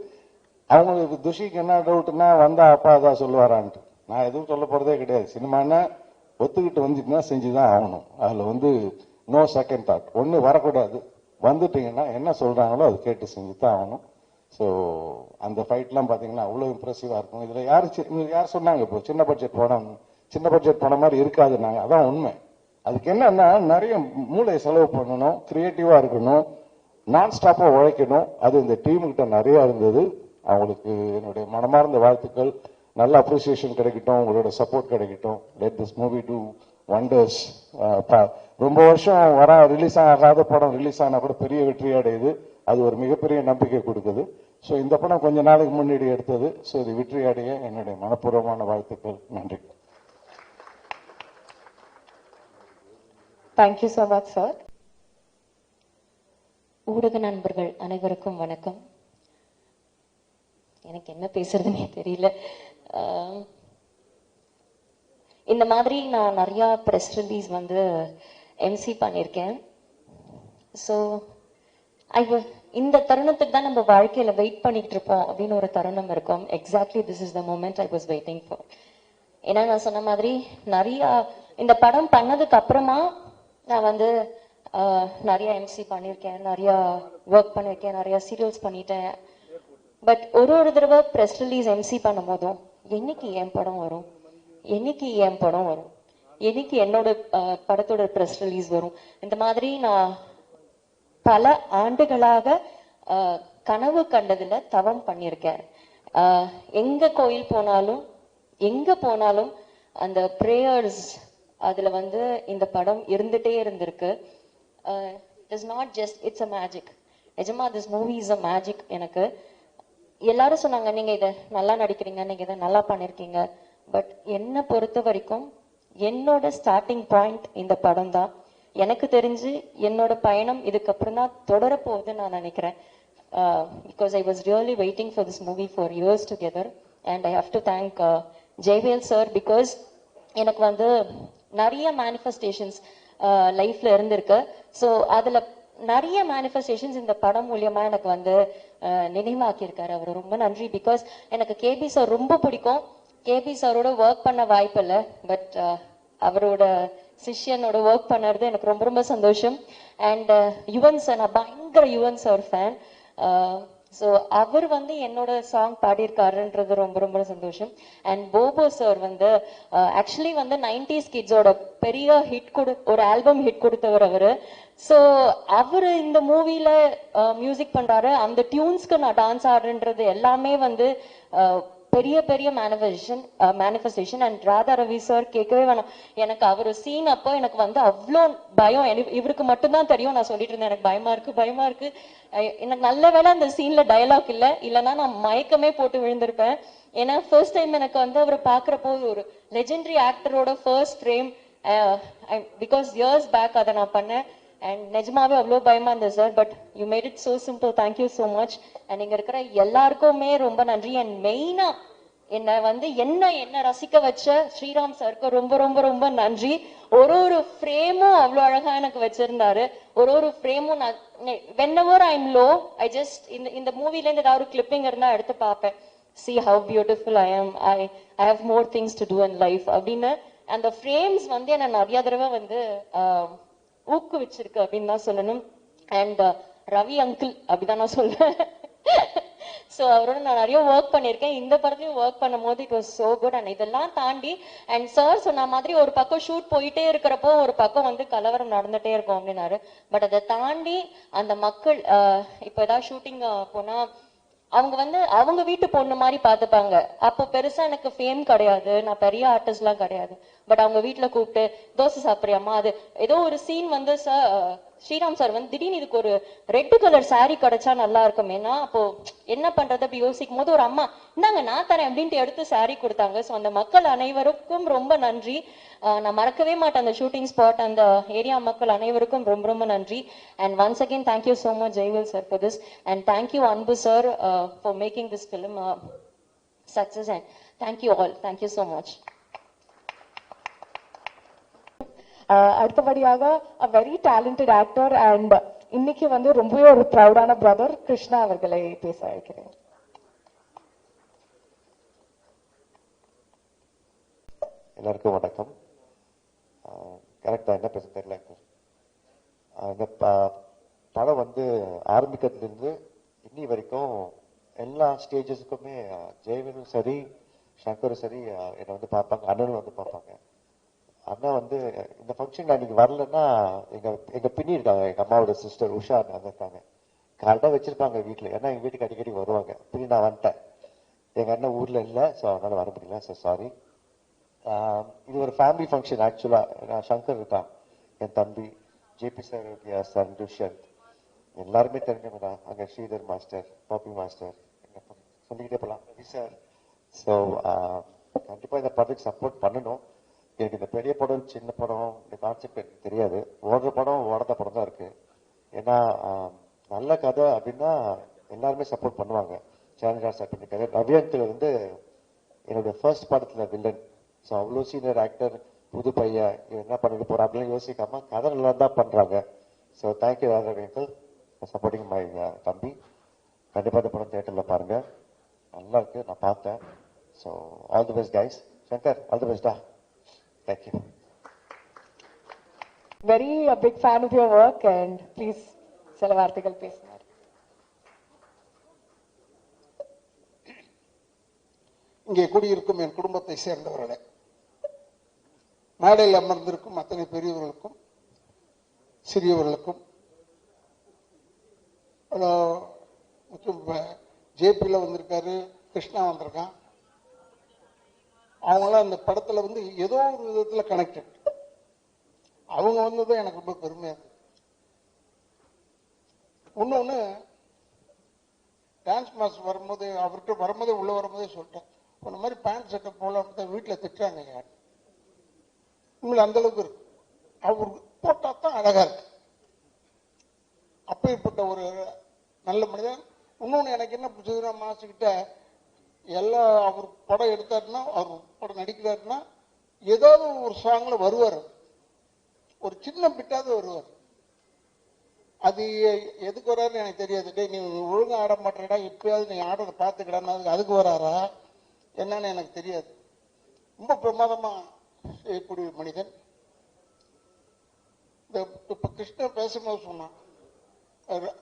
அவங்களுக்கு துஷிக்கு என்ன டவுட்னா, வந்தா அப்பா தான் சொல்லுவாரான்ட்டு. நான் எதுவும் சொல்ல போறதே கிடையாது. சினிமானா ஒத்துக்கிட்டு வந்துட்டுனா செஞ்சுதான் ஆகணும். அதுல வந்து நோ செகண்ட் தாட். ஒண்ணு வரக்கூடாது, வந்துட்டீங்கன்னா என்ன சொல்றாங்களோ அது கேட்டு செஞ்சுதான் ஆகணும். ஸோ அந்த ஃபைட்லாம் பார்த்தீங்கன்னா அவ்வளோ இம்ப்ரெசிவா இருக்கும். இதுல யார் சொன்னாங்க இப்போ சின்ன பட்ஜெட் படம் மாதிரி இருக்காதுன்னாங்க. அதான் உண்மை. அதுக்கு என்னன்னா நிறைய மூளையை செலவு பண்ணணும், கிரியேட்டிவா இருக்கணும், நான் ஸ்டாப்பா உழைக்கணும். அது இந்த டீமுக்கிட்ட நிறைய இருந்தது. அவங்களுக்கு என்னுடைய மனமார்ந்த வாழ்த்துக்கள். நல்ல அப்ரிசியேஷன் கிடைக்கட்டும், உங்களோட சப்போர்ட் கிடைக்கட்டும். Let this movie two wonders. ரொம்ப வருஷம் ரிலீஸ் ஆகாத படம் ரிலீஸ் ஆனா கூட பெரிய வெற்றி அடையுது. அது ஒரு மிகப்பெரிய நம்பிக்கை கொடுக்குது. ஸோ இந்த படம் கொஞ்ச நாளைக்கு முன்னாடி எடுத்தது. ஸோ இது வெற்றி அடைய என்னுடைய மனப்பூர்வமான வாழ்த்துக்கள். நன்றி. Thank you so much sir. ஊடக நண்பர்கள் அனைவருக்கும் வணக்கம். எனக்கு என்ன பேசுறதுன்னே தெரியல. இந்த மாதிரி நான் நிறைய ப்ரெஸ் ரிலீஸ் வந்து எம்சி பண்ணியிருக்கேன். ஸோ இந்த தருணத்துக்கு தான் நம்ம வாழ்க்கையில வெயிட் பண்ணிட்டு இருப்போம் அப்படின்னு ஒரு தருணம் இருக்கும். Exactly this is the moment I was waiting for. ஏன்னா நான் சொன்ன மாதிரி நிறைய இந்த படம் பண்ணதுக்கு அப்புறமா நான் வந்து நிறைய எம்சி பண்ணியிருக்கேன், நிறைய ஒர்க் பண்ணியிருக்கேன், நிறைய சீரியல்ஸ் பண்ணிட்டேன். பட் ஒரு தடவை ப்ரெஸ் ரிலீஸ் எம்சி பண்ணும் போதும் என்னைக்கு என் படம் வரும், என்னைக்கு என் படம் வரும், என்னைக்கு என்னோட படத்தோட ப்ரெஸ் ரிலீஸ் வரும், இந்த மாதிரி நான் பல ஆண்டுகளாக கனவு கண்டதுல தவம் பண்ணியிருக்கேன். எங்க கோயில் போனாலும் எங்க போனாலும் அந்த பிரேயர்ஸ் அதுல வந்து இந்த படம் இருந்துட்டே இருந்திருக்கு. It's not just it's a magic. நிஜமா this movie is a magic. எனக்கு எல்லாரும் சொன்னாங்க நீங்க இதை நல்லா நடிக்கிறீங்க, நீங்க இதை நல்லா பண்ணிருக்கீங்க. பட் என்னை பொறுத்த வரைக்கும் என்னோட ஸ்டார்டிங் பாயிண்ட் இந்த படம் தான். எனக்கு தெரிஞ்சு என்னோட பயணம் இதுக்கப்புறம் தான் தொடர போகுதுன்னு நான் நினைக்கிறேன். Because I was really waiting for this movie for years together. And I have to thank Jayavel sir. Because எனக்கு வந்து நிறைய மேனிஃபெஸ்டேஷன்ஸ் லைஃப்ல இருந்திருக்கு. ஸோ அதுல நிறைய மேனிஃபெஸ்டேஷன்ஸ் இந்த படம் மூலியமா எனக்கு வந்து நினைவாக்கியிருக்காரு. அவர் ரொம்ப நன்றி. பிகாஸ் எனக்கு கேபி சார் ரொம்ப பிடிக்கும். கேபி சாரோட ஒர்க் பண்ண வாய்ப்பு இல்லை. பட் அவரோட சிஷ்யனோட ஒர்க் பண்ணறது எனக்கு ரொம்ப ரொம்ப சந்தோஷம். அண்ட் யுவன் சார், நான் பயங்கர யுவன் சார் ஃபேன். ஸோ அவர் வந்து என்னோட சாங் பாடியிருக்காருன்றது ரொம்ப ரொம்ப சந்தோஷம். அண்ட் போபோ சார் வந்து ஆக்சுவலி வந்து 90s கிட்ஸோட பெரிய ஹிட் ஒரு ஆல்பம் ஹிட் கொடுத்தவர் அவரு. ஸோ அவரு இந்த மூவில மியூசிக் பண்றாரு. அந்த டியூன்ஸ்க்கு நான் டான்ஸ் ஆடுறன்றது எல்லாமே வந்து பெரிய பெரிய manifestation. And Radha Ravi sir கேட்கவே வேணாம். எனக்கு அவர் சீன் அப்போ எனக்கு வந்து அவ்வளோ பயம். இவருக்கு மட்டும்தான் தெரியும். நான் சொல்லிட்டு இருந்தேன் எனக்கு பயமா இருக்கு. எனக்கு நல்ல வேளை அந்த சீன்ல டயலாக் இல்லைன்னா நான் மயக்கமே போட்டு விழுந்திருப்பேன். ஏன்னா ஃபர்ஸ்ட் டைம் எனக்கு வந்து அவரை பாக்குறப்போ ஒரு லெஜெண்டரி ஆக்டரோட first frame. Because years back அதை நான் பண்ணேன். அண்ட் நிஜமாவே அவ்வளோ பயமா இருந்தது sir. But you made it so simple. Thank you so much. And இங்க இருக்கிற எல்லாருக்குமே ரொம்ப நன்றி. அண்ட் மெயினா என்ன ரசிக்க வச்ச ஸ்ரீராம் சாருக்கு ரொம்ப ரொம்ப ரொம்ப நன்றி. ஒரு ஃப்ரேமும் அவ்வளோ அழகா எனக்கு வச்சிருந்தாரு. ஒரு ஃப்ரேமும் நான் whenever I'm low, I just இந்த மூவில இருந்து ஏதாவது ஒரு கிளிப்பிங் இருந்தா எடுத்து பார்ப்பேன். See how beautiful I am. I have more things to do in life அப்படின்னு அந்த ஃப்ரேம்ஸ் வந்து என்ன நிறைய தடவை வந்து ஊக்குவிச்சிருக்கு அப்படின்னு தான் சொல்லணும். அண்ட் ரவி அங்கிள் அப்படிதான் நான் சொல்றேன். ஸோ அவரோட நான் நிறைய ஒர்க் பண்ணியிருக்கேன். இந்த படத்தையும் ஒர்க் பண்ணும் போது it was so good. And இதெல்லாம் தாண்டி அண்ட் சார் சொன்ன மாதிரி ஒரு பக்கம் ஷூட் போயிட்டே இருக்கிறப்போ ஒரு பக்கம் வந்து கலவரம் நடந்துட்டே இருக்கும் அப்படின்னாரு. பட் அதை தாண்டி அந்த மக்கள் இப்போ ஏதாவது ஷூட்டிங் போனா அவங்க வந்து அவங்க வீட்டு பொண்ணு மாதிரி பார்த்துப்பாங்க. அப்போ பெருசா எனக்கு ஃபேம் கிடையாது, நான் பெரிய ஆர்டிஸ்ட் எல்லாம் கிடையாது. பட் அவங்க வீட்டுல கூப்பிட்டு தோசை சாப்பிட்றியாமா, அது ஏதோ ஒரு சீன் வந்து ஸ்ரீராம் சார் வந்து திடீர்னு இதுக்கு ஒரு ரெட் கலர் சாரி கிடைச்சா நல்லா இருக்கும். ஏன்னா அப்போ என்ன பண்றது அப்படி யோசிக்கும் போது ஒரு அம்மா இந்தாங்க நான் தரேன் அப்படின்ட்டு எடுத்து சாரி கொடுத்தாங்க. ஸோ அந்த மக்கள் அனைவருக்கும் ரொம்ப நன்றி. நான் மறக்கவே மாட்டேன் அந்த ஷூட்டிங் ஸ்பாட், அந்த ஏரியா மக்கள் அனைவருக்கும் ரொம்ப ரொம்ப நன்றி. And once again thank you so much Jaivel sir for this. And thank you Anbu sir for making this film success. And thank you all. Thank you so much. அடுத்தபடியாக a very talented actor and இன்னைக்கு வந்து ரொம்பவே ஒரு ப்ரௌடான பிரதர் கிருஷ்ணா அவர்களை பேச வைக்கிறேன். எல்லாருக்கும் வணக்கம். கரெக்டா என்ன பேச தெரியல. இந்த படம் வந்து ஆரம்பிக்கிறதுலேருந்து இன்னி வரைக்கும் எல்லா ஸ்டேஜஸ்க்குமே ஜெயவேலும் சரி சங்கரும் சரி என்னை வந்து பார்ப்பாங்க, அண்ணனும் வந்து பார்ப்பாங்க. அண்ணா வந்து இந்த ஃபங்க்ஷன் அன்னைக்கு வரலன்னா எங்க பின்னி இருக்காங்க, எங்க அம்மாவோட சிஸ்டர் உஷா அங்க இருக்காங்க. கரெக்டாக வச்சிருப்பாங்க வீட்டில். ஏன்னா எங்க வீட்டுக்கு அடிக்கடி வருவாங்க. பின்னி நான் வந்துட்டேன், எங்க அண்ணன் ஊர்ல இல்லை, ஸோ அதனால வர முடியல, ஸோ சாரி. இது ஒரு ஃபேமிலி ஃபங்க்ஷன். ஆக்சுவலா நான் சங்கர் இருக்கான், என் தம்பி ஜேபி சார், சார் துஷ்யந்த், எல்லாருமே தெரிஞ்சவங்க தான். அங்க ஸ்ரீதர் மாஸ்டர், பாப்பி மாஸ்டர், சொல்லிக்கிட்டே போகலாம், ரவி சார். ஸோ கண்டிப்பா இந்த படத்துக்கு சப்போர்ட் பண்ணணும். எனக்கு இந்த பெரிய படம் சின்ன படம் இந்த கான்செப்ட் எனக்கு தெரியாது. ஓடுற படம் ஓடாத படம் தான் இருக்கு. ஏன்னா நல்ல கதை அப்படின்னா எல்லாருமே சப்போர்ட் பண்ணுவாங்க. சேனல்ராஜ் சார் பண்ணிருக்காரு. ரவியந்த் வந்து என்னோட ஃபர்ஸ்ட் படத்துல வில்லன். ஸோ அவ்வளோ சீனியர் ஆக்டர், புது பையன், என்ன பண்ணிட்டு போறா அப்படின்னு யோசிக்காம கதை நல்லா தான் பண்றாங்க. ஸோ தேங்க்யூ ரவியங்கல் சப்போர்ட்டிங் மை தம்பி. கண்டிப்பா இந்த படம் தியேட்டர்ல பாருங்க, நல்லா இருக்கு, நான் பார்த்தேன். So all the best guys. Shankar all the பெஸ்டா. Thank you. Very big fan of your work and please சில வார்த்தைகள் பேசினார். இங்கே கூடியிருக்கும் என் குடும்பத்தை சேர்ந்தவர்களே, மேடையில் அமர்ந்திருக்கும் அத்தனை பெரியவர்களுக்கும் சிறியவர்களுக்கும், ஜேபியில் வந்திருக்காரு, கிருஷ்ணா வந்திருக்கான், அவங்களாம் அந்த படத்துல வந்து ஏதோ ஒரு விதத்துல கனெக்டட். அவங்க வந்ததும் எனக்கு ரொம்ப பெருமையா இருக்கு. இன்னொன்னு, டான்ஸ் மாஸ்டர் வரும்போது அவர்கிட்ட வரும்போதே உள்ள வரும்போதே சொல்லிட்டேன், இந்த மாதிரி பேண்ட் சட்டை போல வீட்டில் திட்டுறாங்க யார், உங்களை அந்த அளவுக்கு இருக்கு, அவர் போட்டா தான் அழகா இருக்கு. அப்பேற்பட்ட ஒரு நல்ல மனிதன். இன்னொன்னு எனக்கு என்ன பிடிச்சதுன்னா, மாஸ்டர்கிட்ட எல்லா அவர் படம் எடுத்தாருன்னா, அவர் படம் நடிக்கிறாருன்னா ஏதாவது ஒரு சாங்ல வருவார், ஒரு சின்ன பிட்டாவது வருவார். அது எதுக்கு வராருன்னு எனக்கு தெரியாது. டே நீ ஒழுங்கா ஆட மாட்டேடா, எப்பயாவது நீ ஆடுறத பார்த்துக்கிடான்னு அதுக்கு வராரா என்னன்னு எனக்கு தெரியாது. ரொம்ப பிரமாதமா செய்யக்கூடிய மனிதன். இப்ப கிருஷ்ண பேசும்போது சொன்னான்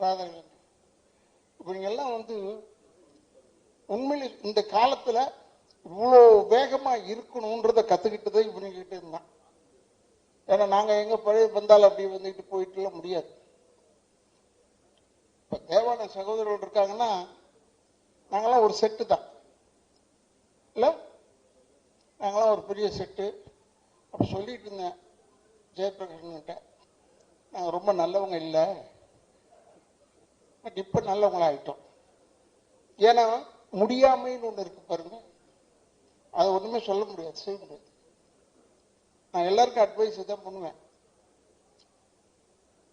ராதாகிருஷ்ணன், இவங்க எல்லாம் வந்து உண்மையில இந்த காலத்துல இவ்வளோ வேகமா இருக்கணும்ன்றத கத்துக்கிட்டதே இவங்க கிட்ட இருந்தான். ஏன்னா நாங்க எங்க பழைய வந்தாலும் அப்படி வந்துட்டு போயிட்டு முடியாது. இப்ப தேவான சகோதரர்கள் இருக்காங்கன்னா நாங்களாம் ஒரு செட்டு தான் இல்ல, நாங்களாம் ஒரு பெரிய செட்டு. அப்ப சொல்லிட்டு இருந்தேன் ஜெயபிரகாஷ், நாங்க ரொம்ப நல்லவங்க இல்லை, பட் இப்ப நல்லவங்களா ஆயிட்டோம். ஏன்னா முடியாமைன்னு ஒண்ணு இருக்கு பாருங்க, அது ஒண்ணுமே சொல்ல முடியாது, செய்ய முடியாது. நான் எல்லாருக்கும் அட்வைஸ் தான் பண்ணுவேன்.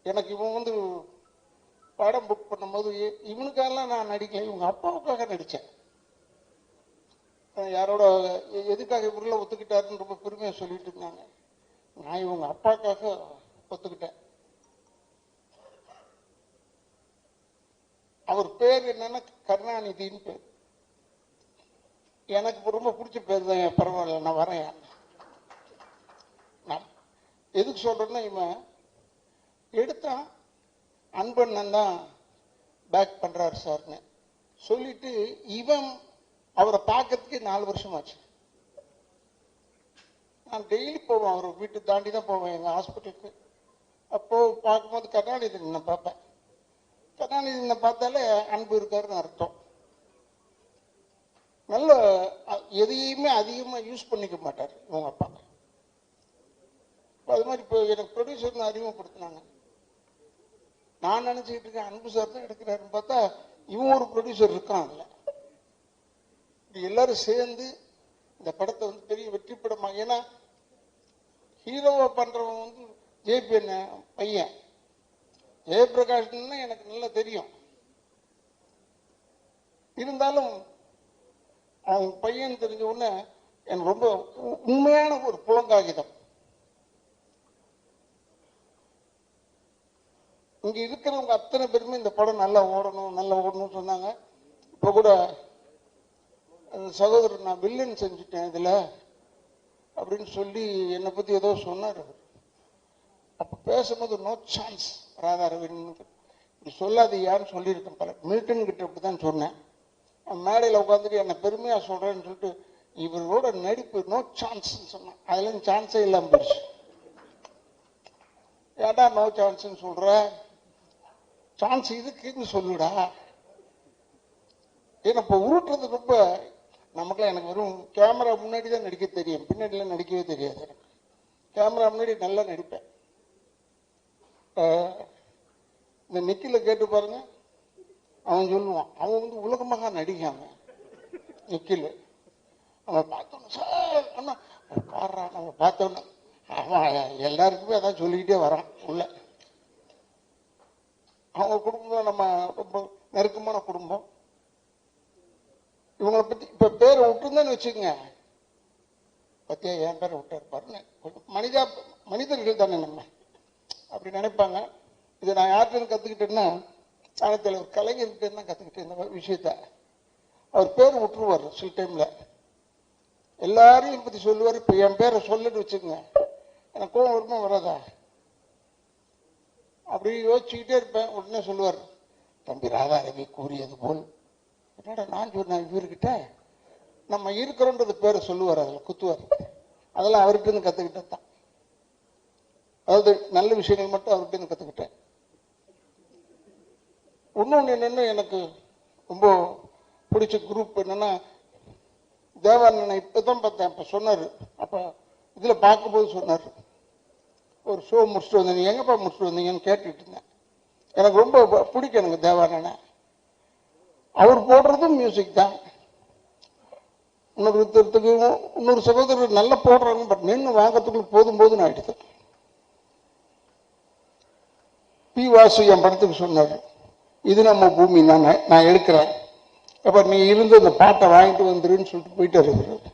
எனக்கு இவன் வந்து படம் புக் பண்ணும்போது இவனுக்காகலாம் நான் நடிக்கல, இவங்க அப்பாவுக்காக நடிச்சேன். யாரோட எதுக்காக இவரெல்லாம் ஒத்துக்கிட்டாருன்னு ரொம்ப பெருமையா சொல்லிட்டு இருந்தாங்க. நான் இவங்க அப்பாக்காக ஒத்துக்கிட்டேன். அவர் பேர் என்னன்னா கருணாநிதினு பேர். எனக்கு ரொம்ப பிடிச்ச பேர் தான். பரவாயில்ல, நான் வரேன். நான் எதுக்கு சொல்றேன்னா, இவன் எடுத்தான் அன்பண்ணன் தான் பேக் பண்றாரு சார்னு சொல்லிட்டு, இவன் அவரை பார்க்கறதுக்கு 4 வருஷம் ஆச்சு. நான் டெய்லி போவேன், அவர் வீட்டு தாண்டி தான் போவேன் எங்க ஹாஸ்பிட்டலுக்கு. அப்போ பார்க்கும்போது கருணாநிதி நான் பார்ப்பேன். கருணாநிதி பார்த்தாலே அன்பு இருக்காருன்னு அர்த்தம். நல்ல எதையுமே அதிகமா யூஸ் பண்ணிக்க மாட்டார் இவங்க அப்பா. அது மாதிரி இப்போ எனக்கு ப்ரொடியூசர் அறிமுகப்படுத்தினாங்க. நான் நினைச்சுக்கிட்டு இருக்கேன் அன்பு சார் தான் எடுக்கிறாருன்னு பார்த்தா இவன் ஒரு ப்ரொடியூசர் இருக்கான். இல்லை, எல்லாரும் சேர்ந்து இந்த படத்தை வந்து பெரிய வெற்றி படமா, ஏன்னா ஹீரோவா பண்றவன் வந்து ஜேபி பையன் ஜெயபிரகாஷ்னா எனக்கு நல்லா தெரியும். இருந்தாலும் அவன் பையன் தெரிஞ்ச உடனே எனக்கு ரொம்ப உண்மையான ஒரு புலங்காகிதம். இங்க இருக்கிறவங்க அத்தனை பேருமே இந்த படம் நல்லா ஓடணும்னு சொன்னாங்க. இப்ப கூட சகோதரர் நான் வில்லன் செஞ்சுட்டேன் இதுல அப்படின்னு சொல்லி என்னை பத்தி ஏதோ சொன்னார். அப்ப பேசும்போது நோ சான்ஸ் ராதாரவின் இப்படி சொல்லாது யாருன்னு சொல்லியிருக்கேன். பல மில்டன் கிட்ட இப்படிதான் சொன்னேன். மேடையில் உட்காந்துட்டு என்ன பெருமையா சொல்றேன்னு சொல்லிட்டு இவரோட நடிப்பு நோ சான்ஸ் சொன்னேன். அதுல சான்ஸே இல்லாம போயிடுச்சு. ஏடா நோ சான்ஸ் சொல்ற, சான்ஸ் இதுக்குன்னு சொல்லுடா. ஏன்னா இப்ப உருட்டுறது ரொம்ப நமக்குலாம், எனக்கு வெறும் கேமரா முன்னாடி தான் நடிக்க தெரியும், பின்னாடிலாம் நடிக்கவே தெரியாது. எனக்கு கேமரா முன்னாடி நல்லா நடிப்பேன். இந்த நிக்கில கேட்டு பாருங்க, அவன் சொல்லுவான், அவன் வந்து உலகமாக நடிக்காம நிக்கில. அவன் பார்த்தோன்னு சார் அண்ணா பாடுறான், நம்ம பார்த்தோன்னு அவன் எல்லாருக்குமே அதான் சொல்லிக்கிட்டே வரான் உள்ள. அவங்க குடும்பம் நம்ம ரொம்ப நெருக்கமான குடும்பம். இவங்களை பத்தி இப்ப பேரை விட்டுருந்தேன்னு வச்சுக்கோங்க, பத்தியா என் பேரை விட்டாரு பாருங்க. மனிதர்கள் தானே நம்ம அப்படி நினைப்பாங்க. இதை நான் யார்கிட்ட கத்துக்கிட்டேன்னா, தலைவர் கலைஞர்கிட்ட தான் கத்துக்கிட்டேன் இந்த விஷயத்த. அவர் பேர் விட்டுருவார் சில டைம்ல, எல்லாரையும் பத்தி சொல்லுவார். இப்ப என் பேரை சொல்லிட்டு வச்சுக்கோங்க, எனக்கு கோவம் வருமா வராதா? அப்படி யோசிச்சுக்கிட்டே இருப்பேன். உடனே சொல்லுவார், தம்பி ராதாரவி கூறியது போல். என்னடா நான் சொன்னேன் இவர்கிட்ட, நம்ம இருக்கிறோன்றது பேரை சொல்லுவார், அதில் குத்துவார். அதெல்லாம் அவர்கிட்ட இருந்து கத்துக்கிட்டது தான். அதாவது நல்ல விஷயங்கள் மட்டும் அவர்கிட்ட இருந்து கத்துக்கிட்டேன். இன்னொன்று என்னன்னு எனக்கு ரொம்ப பிடிச்ச குரூப் என்னன்னா, தேவானனை இப்பதான் பார்த்தேன். அப்ப சொன்னாரு, அப்ப இதுல பார்க்கும்போது சொன்னாரு, ஒரு ஷோ முடிச்சுட்டு வந்தேன், நீ எங்கப்பா முடிச்சுட்டு வந்தீங்கன்னு கேட்டுட்டு இருந்தேன். எனக்கு ரொம்ப பிடிக்கும் எனக்கு தேவானனை. அவர் போடுறதும் மியூசிக் தான். இன்னொரு சகோதரர் நல்லா போடுறாங்க, பட் நின்று வாங்கறதுக்குள்ள போதும் போதுன்னு ஆயிடுது. பி வாசு என் படத்துக்கு சொன்னார், இது நம்ம பூமி நான் எடுக்கிறேன், அப்ப நீ இருந்து இந்த பாட்டை வாங்கிட்டு வந்துருன்னு சொல்லிட்டு போயிட்டு இருக்கிறார்.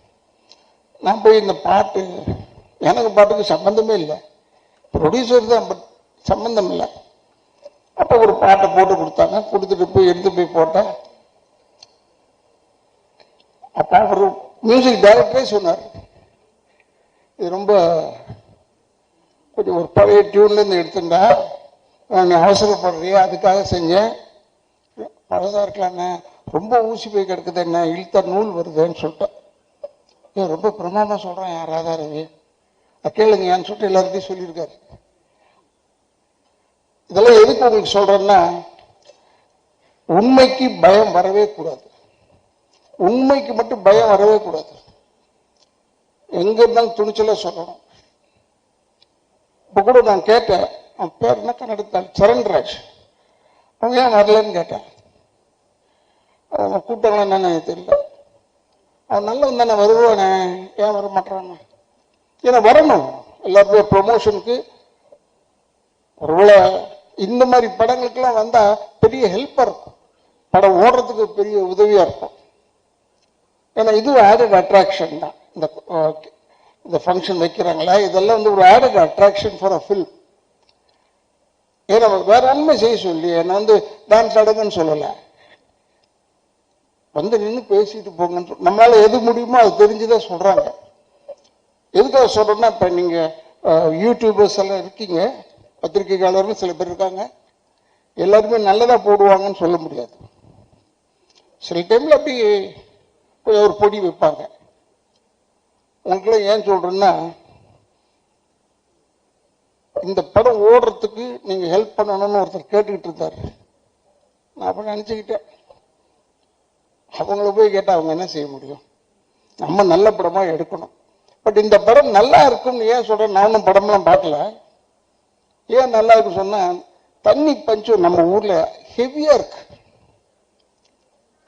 நான் போய் இந்த பாட்டு, எனக்கு பாட்டுக்கு சம்பந்தமே இல்லை, ப்ரொடியூசர் தான், பட் சம்பந்தம் இல்லை. அப்போ ஒரு பாட்டை போட்டு கொடுத்தாங்க, கொடுத்துட்டு போய் எடுத்து போய் போட்டேன். அப்ப அவர் மியூசிக் டைரக்டரே சொன்னார், இது ரொம்ப கொஞ்சம் ஒரு பழைய டியூன்ல இருந்து எடுத்துட்டா, நீ அவசரப்படுறியா அதுக்காக செஞ்சேன், பழசா இருக்கலாம், ரொம்ப ஊசி போய் கிடக்குது, என்ன இழுத்த நூல் வருதுன்னு சொல்லிட்டேன். ரொம்ப பிரமாதமா சொல்றேன் என் ராதாரவி, கேளுங்க ஏன்னு சொல்லிட்டு எல்லாருக்கையும் சொல்லியிருக்காரு. இதெல்லாம் எதுக்கு உங்களுக்கு சொல்றேன்னா, உண்மைக்கு பயம் வரவே கூடாது. உண்மைக்கு மட்டும் பயம் வரவே கூடாது. எங்க இருந்தாலும் துணிச்சலா சொல்லணும். இப்ப கூட நான் கேட்டேன், அவன் பேர் என்ன கன்னடத்தால், சரண்ராஜ், அவங்க ஏன் வரலன்னு கேட்டேன். அவங்க கூப்பிட்டாங்களா என்னன்னு தெரியல. அவன் நல்லவன் தானே, வருவானே, ஏன் வர மாட்டாங்க? ஏன்னா வரணும், எல்லாருமே ப்ரொமோஷனுக்கு. ஒருவேளை இந்த மாதிரி படங்களுக்கெல்லாம் வந்தா பெரிய ஹெல்ப்பா இருக்கும், படம் ஓடுறதுக்கு பெரிய உதவியா இருக்கும். ஏன்னா இது ஆடட் அட்ராக்ஷன் தான். இந்த ஃபங்க்ஷன் வைக்கிறாங்களா, இதெல்லாம் வந்து ஒரு added attraction for a film. ஏன்னா வேற ஒண்ணுமே செய்ய சொல்லி என்ன வந்து டான்ஸ் ஆடுங்கன்னு சொல்லலை, வந்து நின்று பேசிட்டு போங்கன்னு. நம்மளால எது முடியுமோ அது தெரிஞ்சுதான் சொல்றாங்க. எதுக்காக சொல்றேன்னா, இப்ப நீங்க யூடியூபர்ஸ் எல்லாம் இருக்கீங்க, பத்திரிகையாளர்கள் சில பேர் இருக்காங்க, எல்லாருமே நல்லதா போடுவாங்கன்னு சொல்ல முடியாது. சில டைம்ல அப்படி ஒரு பொடி வைப்பாங்க. உங்களுக்குள்ள ஏன் சொல்றேன்னா, இந்த படம் ஓடுறதுக்கு நீங்க ஹெல்ப் பண்ணணும்னு ஒருத்தர் கேட்டுக்கிட்டு இருந்தாரு. நான் அப்ப நினைச்சுக்கிட்டேன், அவங்கள போய் கேட்டா அவங்க என்ன செய்ய முடியும், நம்ம நல்ல படமா எடுக்கணும். பட் இந்த படம் நல்லா இருக்குன்னு ஏன் சொல்றேன், நானும் படம்லாம் பார்க்கல. ஏன் நல்லா இருக்கு சொன்னா, தண்ணி பஞ்சம் நம்ம ஊர்ல ஹெவியா இருக்கு,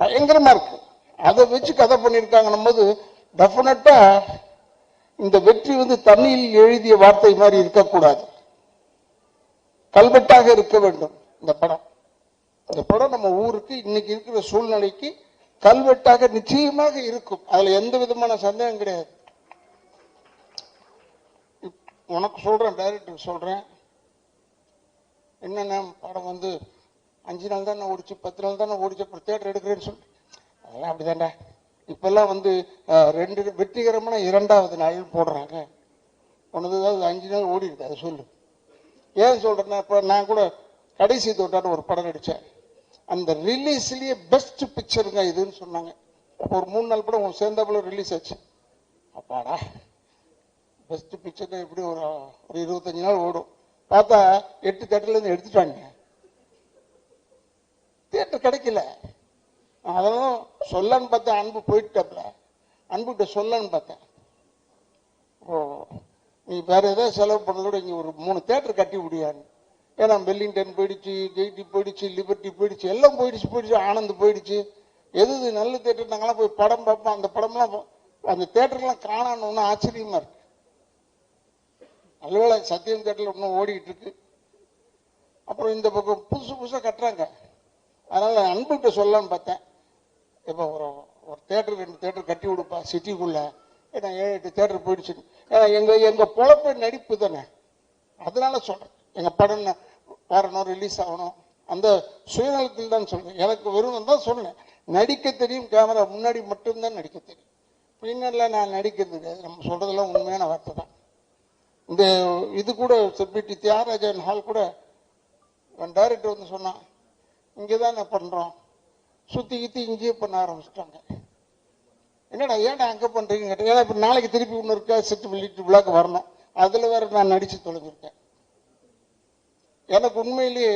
பயங்கரமா இருக்கு. அதை வச்சு கதை பண்ணியிருக்காங்கன்னும் போது டெஃபினட்டா இந்த வெற்றி வந்து தண்ணியில் எழுதிய வார்த்தை மாதிரி இருக்கக்கூடாது, கல்வெட்டாக இருக்க வேண்டும். இந்த படம் நம்ம ஊருக்கு இன்னைக்கு இருக்கிற சூழ்நிலைக்கு கல்வெட்டாக நிச்சயமாக இருக்கும். அதுல எந்த விதமான சந்தேகம் கிடையாது. உனக்கு சொல்றேன், டைரக்டர் சொல்றேன், என்னென்ன படம் வந்து 5 நாள் தானே ஓடிச்சு, 10 நாள் தானே ஓடிச்சு, அப்புறம் தியேட்டர் எடுக்கிறேன்னு சொல்லி, அதெல்லாம் அப்படிதான்டா. இப்பெல்லாம் வந்து வெற்றிகரமான 2வது நாள் போடுறாங்க. உனது 5 நாள் ஓடி இருக்கு, அதை சொல்லு. ஏன் சொல்றேன்னா, இப்ப நான் கூட கடைசி தோட்டான ஒரு படம் நடிச்சேன், அந்த ரிலீஸ்லயே பெஸ்ட் பிக்சருங்க இதுன்னு சொன்னாங்க. ஒரு 3 நாள் படம் சேர்ந்தாப்புல ரிலீஸ் ஆச்சு. அப்பாடா, பெஸ்ட் பிக்சர் எப்படி ஒரு 25 நாள் ஓடும். பார்த்தா 8 தியேட்டர்ல இருந்து எடுத்துட்டாங்க, தியேட்டர் கிடைக்கல. அதெல்லாம் சொல்லன்னு பார்த்தேன், அன்பு போயிட்டாப்ல, அன்புகிட்ட சொல்லன்னு பார்த்தேன், நீ வேற ஏதாவது செலவு பண்ணதோட இங்க ஒரு 3 தியேட்டர் கட்டி விடியான்னு. ஏன்னா வெல்லிங்டன் போயிடுச்சு, கெய்டி போயிடுச்சு, லிபர்ட்டி போயிடுச்சு, எல்லாம் போயிடுச்சு, ஆனந்த் போயிடுச்சு. எது நல்ல தியேட்டர் நாங்களாம் போய் படம் பார்ப்போம், அந்த படம்லாம் அந்த தியேட்டர்லாம் காணணும்னு ஆச்சரியமா இருக்கு. நல்லவேளை சத்தியம் தியேட்டர்ல இன்னும் ஓடிட்டு இருக்கு. அப்புறம் இந்த பக்கம் புதுசா கட்டுறாங்க. அதனால அன்புகிட்ட சொல்லலான்னு பார்த்தேன், இப்போ ஒரு தியேட்டர் 2 தியேட்டர் கட்டி விடுப்பா சிட்டிக்குள்ள. ஏன்னா 7-8 தியேட்டர் போயிடுச்சு. ஏன்னா எங்க பொழப்ப நடிப்பு தானே, அதனால சொல்றேன். எங்க படம் வரணும், ரிலீஸ் ஆகணும், அந்த சுயநலத்தில் தான் சொல்றேன். எனக்கு வெறும் தான் சொன்னேன், நடிக்க தெரியும், கேமரா முன்னாடி மட்டும்தான் நடிக்க தெரியும், பின்னால நான் நடிக்கிறது கிடையாது. நம்ம சொல்றதெல்லாம் உண்மையான வார்த்தை தான். இந்த இது கூட செப்பிட்டி தியாகராஜன் ஹால் கூட என் டைரக்டர் வந்து சொன்னான், இங்கே தானே பண்ணுறோம், சுற்றி கித்தி இங்கேயே பண்ண ஆரம்பிச்சிட்டாங்க. என்னடா ஏன்டா அங்கே பண்ணுறீங்க கேட்டேன். ஏன்னா இப்போ நாளைக்கு திருப்பி ஒன்று இருக்கா செட்டு வெளியிட்டு விழாக்கு வரணும், அதில் வேற நான் நடித்து தொலைஞ்சிருக்கேன். எனக்கு உண்மையிலேயே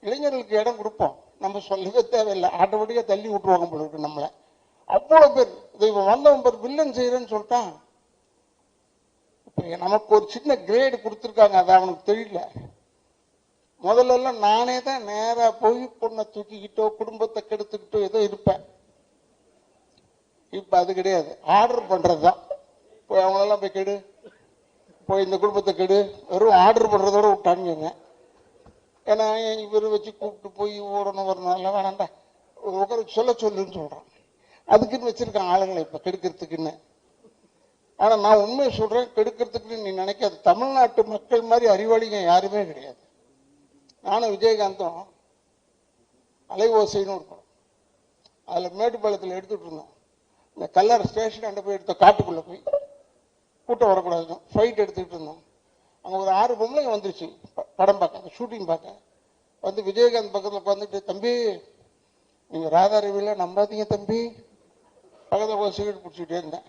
இளைஞர்களுக்கு இடம் கொடுப்போம், நம்ம சொல்லவே தேவையில்லை, ஆட்டோமேட்டிக்காக தள்ளி விட்டுருவாங்க போல இருக்கு நம்மளை. அவ்வளோ பேர் இதை வந்தவன் பேர் வில்லன் செய்கிறேன்னு சொல்லிட்டான். இப்போ நமக்கு ஒரு சின்ன கிரேடு கொடுத்துருக்காங்க, அது அவனுக்கு தெரியல. முதல்ல எல்லாம் நானே தான் நேராக போய் பொண்ணை தூக்கிக்கிட்டோ குடும்பத்தை கெடுத்துக்கிட்டோ ஏதோ இருப்பேன். இப்போ அது கிடையாது, ஆர்டர் பண்ணுறது தான். போய் அவங்களெல்லாம் போய் கெடு, போய் இந்த குடும்பத்தை கெடு, வெறும் ஆர்டர் பண்ணுறதோட விட்டானுங்க. ஏன்னா இவர் வச்சு கூப்பிட்டு போய் ஓடணும் வரணும் வேணாண்டா, உட்கார சொல்லுன்னு சொல்கிறான். அதுக்குன்னு வச்சிருக்கான் ஆளுங்களை இப்போ கெடுக்கிறதுக்குன்னு. ஆனால் நான் உண்மையை சொல்கிறேன், கெடுக்கிறதுக்குன்னு நீ நினைக்காது. தமிழ்நாட்டு மக்கள் மாதிரி அறிவாளிங்க யாருமே கிடையாது. நானும் விஜயகாந்தும் அலைவோசைன்னு ஒரு படம், அதில் மேட்டுப்பாளையத்தில் எடுத்துகிட்டு இருந்தோம். இந்த கல்லர் ஸ்டேஷன் அண்டை போய் எடுத்த காட்டுக்குள்ளே போய் கூட்டம் வரக்கூடாதுன்னு ஃபைட் எடுத்துக்கிட்டு இருந்தோம். அங்கே ஒரு 6 பொம்பளைங்க வந்துருச்சு படம் பார்க்க, ஷூட்டிங் பார்க்க. வந்து விஜயகாந்த் பக்கத்தில் உட்காந்துட்டு, தம்பி நீங்கள் ராதாரவியில் நம்பாதீங்க தம்பி, பக்கத்தில் போய் சிகரெட் பிடிச்சிக்கிட்டே இருந்தேன்.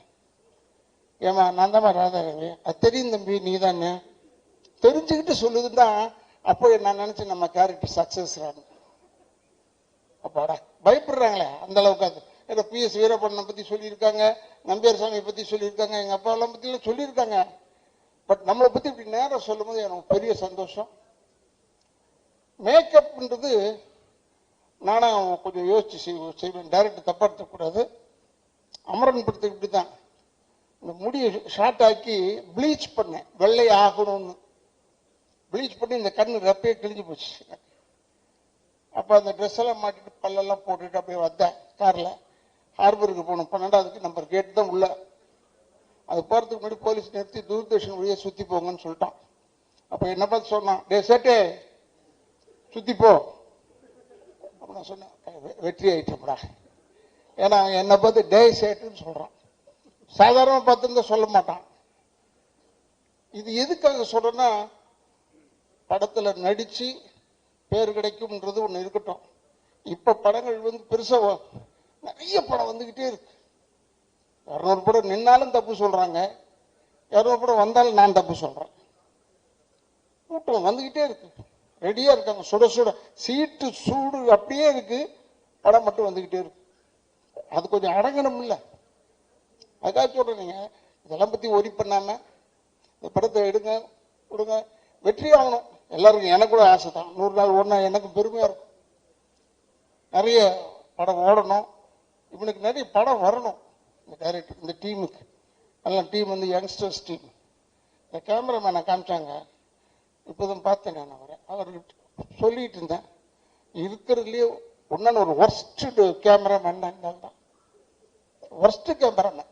ஏமா நான் தான்மா ராதாரவி, அது தெரியும் தம்பி நீ தானே, தெரிஞ்சுக்கிட்டு சொல்லுதுன்னா அப்போ நான் நினச்சேன் நம்ம கேரக்டர் சக்ஸஸ் ஆகும். அப்பாடா பயப்படுறாங்களே அந்த அளவுக்கு. அது ஏன்னா PS வீரப்பண்ணனை பற்றி சொல்லியிருக்காங்க, நம்பியார் சாமியை பற்றி சொல்லியிருக்காங்க, எங்கள் அப்பாவெல்லாம் பற்றிலாம் சொல்லியிருக்காங்க. பட் நம்மளை பற்றி இப்படி நேரம் சொல்லும் போது எனக்கு பெரிய சந்தோஷம். மேக்கப்ன்றது நானும் கொஞ்சம் யோசிச்சு செய்வேன், டைரக்டர் தப்பா எடுத்துக்கூடாது. அமரன் படத்துக்கு இப்படி தான் இந்த முடியை ஷார்ட் ஆக்கி ப்ளீச் பண்ணேன், வெள்ளை ஆகணும்னு ப்ளீச் பண்ணி இந்த கண்ணு ரெப்பையே கிழிஞ்சு போச்சு. அப்போ அந்த ட்ரெஸ் எல்லாம் மாட்டிட்டு பல்லெல்லாம் போட்டுட்டு அப்படியே வந்தேன் காரில். ஹார்பருக்கு போகணும், 12வது நம்பர் கேட் தான் உள்ள. அது போகிறதுக்கு முன்னாடி போலீஸ் நிறுத்தி தூர்தர்ஷன் வழியாக சுற்றி போங்கன்னு சொல்லிட்டான். அப்போ என்ன பார்த்து சொன்னான், டே சேட்டே சுற்றி போ. அப்போ நான் சொன்னேன், வெற்றி ஆயிட்டோம்டா. ஏன்னா என்னை பார்த்து டே சேட்டுன்னு சொல்கிறான், சாதாரணமாக பார்த்துருந்தா சொல்ல மாட்டான். இது எதுக்காக சொல்கிறேன்னா, படத்தில் நடித்து பேர் கிடைக்கும்ன்றது ஒன்று இருக்கட்டும். இப்போ படங்கள் வந்து பெருசாக நிறைய படம் வந்துக்கிட்டே இருக்கு. 200 படம் நின்னாலும் தப்பு சொல்கிறாங்க, 200 படம் வந்தாலும் நான் தப்பு சொல்கிறேன். கூட்டம் வந்துக்கிட்டே இருக்கு, ரெடியாக இருக்காங்க, சுட சுட சீட்டு சூடு அப்படியே இருக்கு, படம் மட்டும் வந்துக்கிட்டே இருக்கு. அது கொஞ்சம் அடங்கணும் இல்லை, அதுக்காக சொல்கிறேன். நீங்கள் இதெல்லாம் பற்றி ஒரி பண்ணாமல் இந்த படத்தை எடுங்க கொடுங்க, வெற்றி ஆகணும். எல்லாருக்கும் எனக்கு கூட ஆசை தான், 100 நாள் ஓடினா எனக்கு பெருமையாக இருக்கும். நிறைய படம் ஓடணும், இவனுக்கு நிறைய படம் வரணும். இந்த டைரக்டர் இந்த டீமுக்கு நல்ல டீம் வந்து யங்ஸ்டர்ஸ் டீம். இந்த கேமராமேனை காமிச்சாங்க, இப்போதான் பார்த்தேன் நான் அவரை. அவர்கிட்ட சொல்லிட்டு இருந்தேன், இருக்கிறதுலேயே ஒன்னு ஒரு ஒர்ஸ்ட் கேமராமேன் தான், ஒர்ஸ்ட் கேமராமேன்.